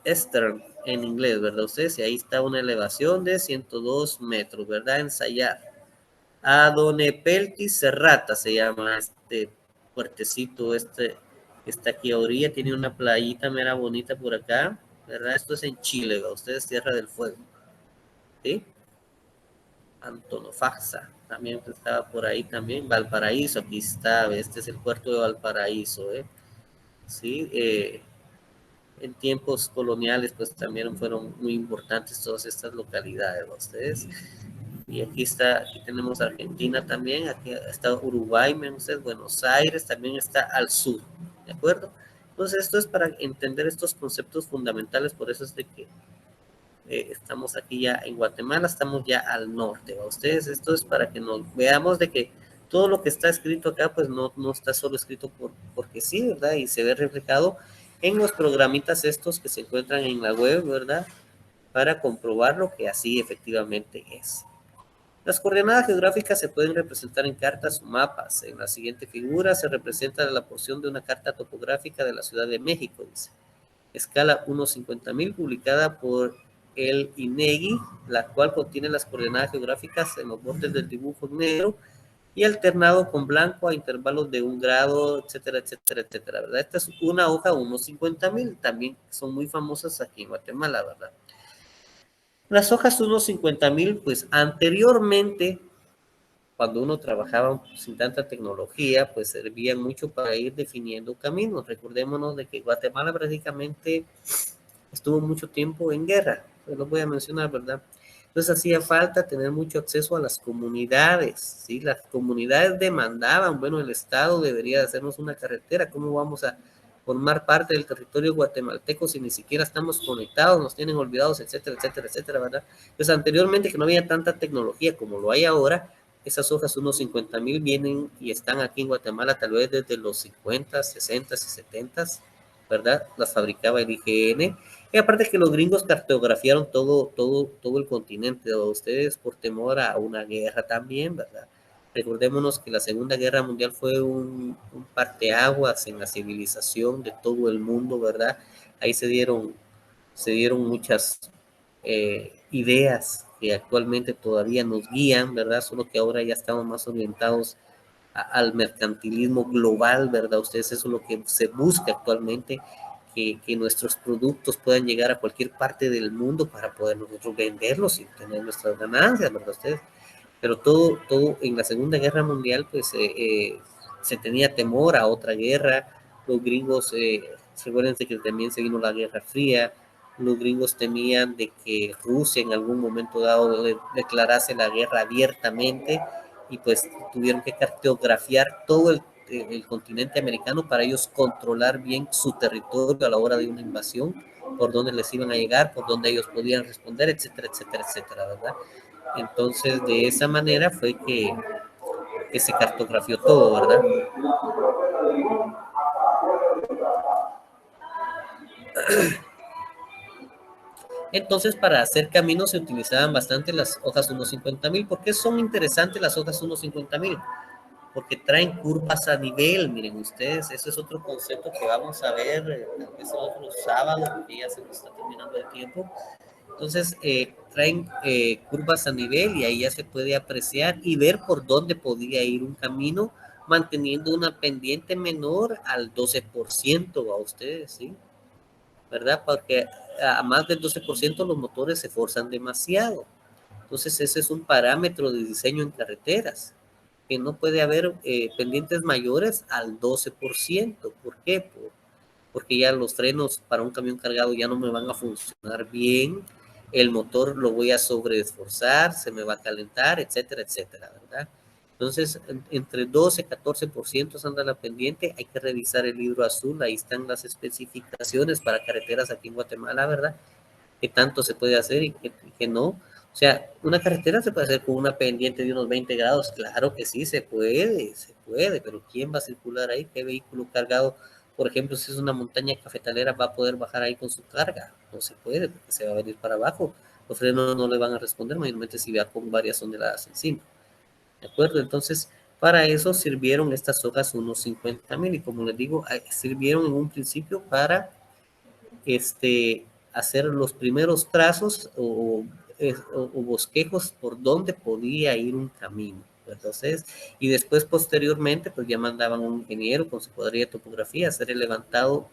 Eastern en inglés, ¿verdad? Ustedes, y ahí está una elevación de 102 metros, ¿verdad? Ensayar. Adonepeltis serrata se llama este puertecito, está aquí a orilla, tiene una playita mera bonita por acá, ¿verdad? Esto es en Chile, ¿verdad? Ustedes, Tierra del Fuego, ¿sí? Antofagasta, también estaba por ahí también, Valparaíso, aquí está, este es el puerto de Valparaíso, ¿sí? En tiempos coloniales, pues también fueron muy importantes todas estas localidades, ¿no? Ustedes. Y aquí está, aquí tenemos Argentina también, aquí está Uruguay, ustedes, Buenos Aires, también está al sur, ¿de acuerdo? Entonces esto es para entender estos conceptos fundamentales, por eso es de que estamos aquí ya en Guatemala, estamos ya al norte, ¿va? Ustedes, esto es para que nos veamos de que todo lo que está escrito acá, pues no está solo escrito porque sí, ¿verdad? Y se ve reflejado en los programitas estos que se encuentran en la web, ¿verdad? Para comprobar lo que así efectivamente es. Las coordenadas geográficas se pueden representar en cartas o mapas. En la siguiente figura se representa la porción de una carta topográfica de la Ciudad de México, dice. Escala 1:50,000, publicada por el INEGI, la cual contiene las coordenadas geográficas en los bordes del dibujo negro y alternado con blanco a intervalos de 1 grado, etcétera, etcétera, etcétera, ¿verdad? Esta es una hoja 1:50,000, también son muy famosas aquí en Guatemala, ¿verdad? Las hojas 1:50,000, pues anteriormente, cuando uno trabajaba sin tanta tecnología, pues servían mucho para ir definiendo caminos. Recordémonos de que Guatemala prácticamente estuvo mucho tiempo en guerra, pues lo voy a mencionar, ¿verdad? Entonces hacía falta tener mucho acceso a las comunidades, ¿sí? Las comunidades demandaban, bueno, el Estado debería hacernos una carretera, ¿cómo vamos a formar parte del territorio guatemalteco si ni siquiera estamos conectados, nos tienen olvidados, etcétera, etcétera, etcétera, ¿verdad? Entonces anteriormente, que no había tanta tecnología como lo hay ahora, esas hojas, unos 50,000, vienen y están aquí en Guatemala tal vez desde los 50, 60 y 70, ¿verdad? Las fabricaba el IGN. Y aparte que los gringos cartografiaron todo el continente, ¿no? Ustedes por temor a una guerra también, ¿verdad? Recordémonos que la Segunda Guerra Mundial fue un parteaguas en la civilización de todo el mundo, ¿verdad? Ahí se dieron muchas ideas que actualmente todavía nos guían, ¿verdad? Solo que ahora ya estamos más orientados al mercantilismo global, ¿verdad? Ustedes, eso es lo que se busca actualmente, que nuestros productos puedan llegar a cualquier parte del mundo para poder nosotros venderlos y tener nuestras ganancias, ¿verdad? Ustedes. Pero todo en la Segunda Guerra Mundial, pues se tenía temor a otra guerra. Los gringos, recuérdense que también se vino la Guerra Fría. Los gringos temían de que Rusia en algún momento dado declarase la guerra abiertamente y pues tuvieron que cartografiar todo el continente americano para ellos controlar bien su territorio a la hora de una invasión, por dónde les iban a llegar, por dónde ellos podían responder, etcétera, etcétera, etcétera, ¿verdad? Entonces, de esa manera fue que se cartografió todo, ¿verdad? Entonces, para hacer caminos se utilizaban bastante las hojas 1:50,000. ¿Por qué son interesantes las hojas 1:50,000? Porque traen curvas a nivel, miren ustedes, ese es otro concepto que vamos a ver tal vez el otro sábado, porque ya se nos está terminando el tiempo. Entonces, traen curvas a nivel y ahí ya se puede apreciar y ver por dónde podía ir un camino manteniendo una pendiente menor al 12%, a ustedes, ¿sí? ¿Verdad? Porque a más del 12% los motores se forzan demasiado. Entonces, ese es un parámetro de diseño en carreteras, que no puede haber pendientes mayores al 12%. ¿Por qué? Porque ya los frenos para un camión cargado ya no me van a funcionar bien, el motor lo voy a sobreesforzar, se me va a calentar, etcétera, etcétera, ¿verdad? Entonces, entre 12 y 14% anda la pendiente, hay que revisar el libro azul, ahí están las especificaciones para carreteras aquí en Guatemala, ¿verdad? Qué tanto se puede hacer y qué no. O sea, una carretera se puede hacer con una pendiente de unos 20 grados, claro que sí, se puede, pero ¿quién va a circular ahí? ¿Qué vehículo cargado? Por ejemplo, si es una montaña cafetalera, va a poder bajar ahí con su carga. No se puede, porque se va a venir para abajo. Los frenos no le van a responder, mayormente si va con varias toneladas encima. ¿De acuerdo? Entonces, para eso sirvieron estas hojas 1:50,000 y como les digo, sirvieron en un principio para hacer los primeros trazos o bosquejos por donde podía ir un camino. Entonces, y después posteriormente, pues ya mandaban un ingeniero con su cuadrilla de topografía a hacer el levantado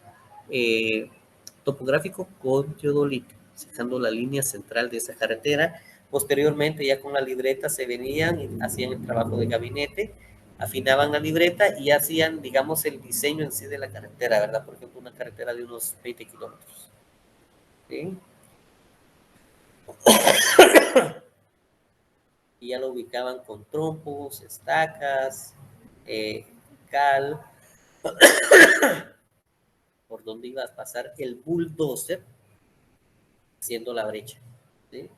topográfico con teodolito, sacando la línea central de esa carretera Posteriormente, ya con la libreta se venían y hacían el trabajo de gabinete, afinaban la libreta y hacían, digamos, el diseño en sí de la carretera, ¿verdad? Por ejemplo, una carretera de unos 20 kilómetros. ¿Sí? Y ya lo ubicaban con trompos, estacas, cal, por donde iba a pasar el bulldozer, haciendo la brecha. ¿Sí?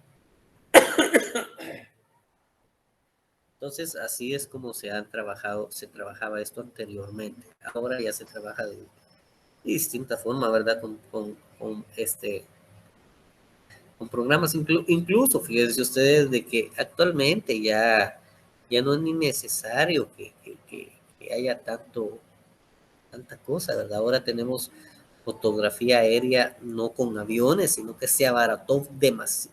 Entonces, así es como se trabajaba esto anteriormente. Ahora ya se trabaja de distinta forma, ¿verdad? Con programas, incluso, fíjense ustedes de que actualmente ya no es ni necesario que haya tanta cosa, ¿verdad? Ahora tenemos fotografía aérea no con aviones, sino que se abarató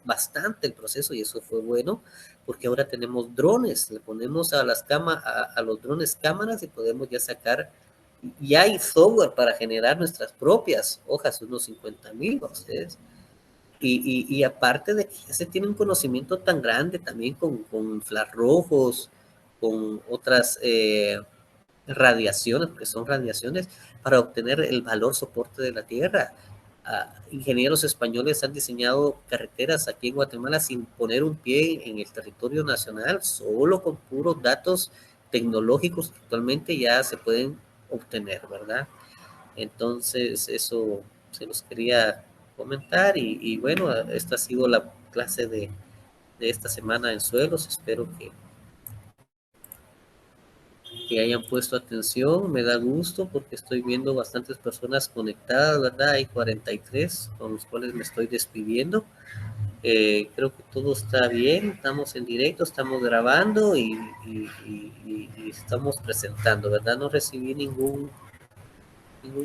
bastante el proceso y eso fue bueno porque ahora tenemos drones, le ponemos a los drones cámaras y podemos ya sacar, ya hay software para generar nuestras propias hojas, unos 50,000 ustedes. Y aparte de que ya se tiene un conocimiento tan grande también con infrarrojos, con otras radiaciones, porque son radiaciones, para obtener el valor soporte de la Tierra. Ingenieros españoles han diseñado carreteras aquí en Guatemala sin poner un pie en el territorio nacional, solo con puros datos tecnológicos que actualmente ya se pueden obtener, ¿verdad? Entonces, eso se los quería comentar y bueno, esta ha sido la clase de esta semana en suelos. Espero que hayan puesto atención. Me da gusto porque estoy viendo bastantes personas conectadas, ¿verdad? Hay 43 con los cuales me estoy despidiendo. Creo que todo está bien, estamos en directo, estamos grabando y estamos presentando, ¿verdad? No recibí ningún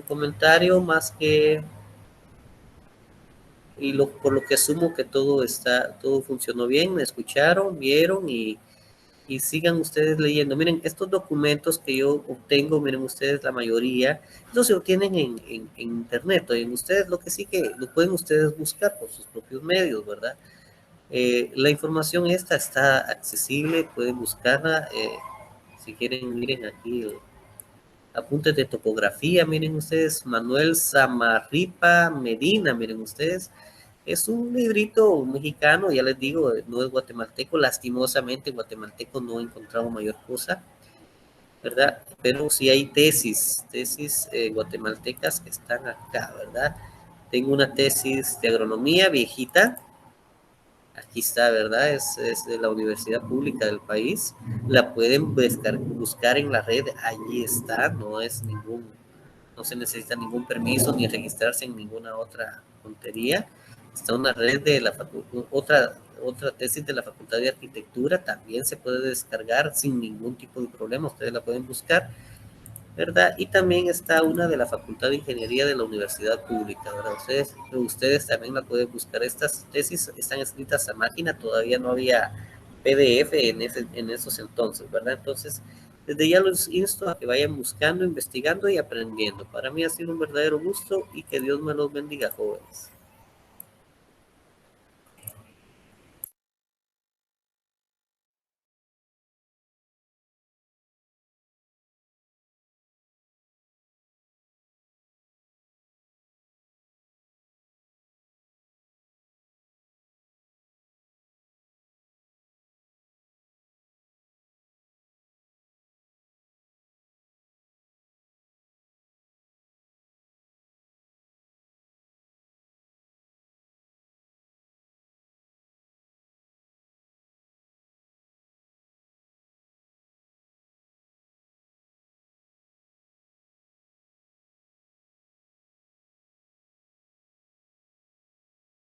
comentario más que por lo que asumo que todo funcionó bien, me escucharon, vieron y sigan ustedes leyendo. Miren, estos documentos que yo obtengo, miren ustedes, la mayoría, no se obtienen en internet, en ustedes lo que sí que lo pueden ustedes buscar por sus propios medios, ¿verdad? La información esta está accesible, pueden buscarla, si quieren, miren aquí, apuntes de topografía, miren ustedes, Manuel Zamarripa Medina, miren ustedes, es un librito mexicano, ya les digo, no es guatemalteco, lastimosamente guatemalteco no he encontrado mayor cosa, ¿verdad? Pero sí hay tesis guatemaltecas que están acá, ¿verdad? Tengo una tesis de agronomía viejita, aquí está, ¿verdad? Es de la universidad pública del país, la pueden buscar en la red, allí está, no se necesita ningún permiso ni registrarse en ninguna otra tontería. Está una red de otra tesis de la Facultad de Arquitectura, también se puede descargar sin ningún tipo de problema, ustedes la pueden buscar, ¿verdad? Y también está una de la Facultad de Ingeniería de la Universidad Pública, ¿verdad? Ustedes también la pueden buscar. Estas tesis están escritas a máquina, todavía no había PDF en esos entonces, ¿verdad? Entonces, desde ya los insto a que vayan buscando, investigando y aprendiendo. Para mí ha sido un verdadero gusto y que Dios me los bendiga, jóvenes.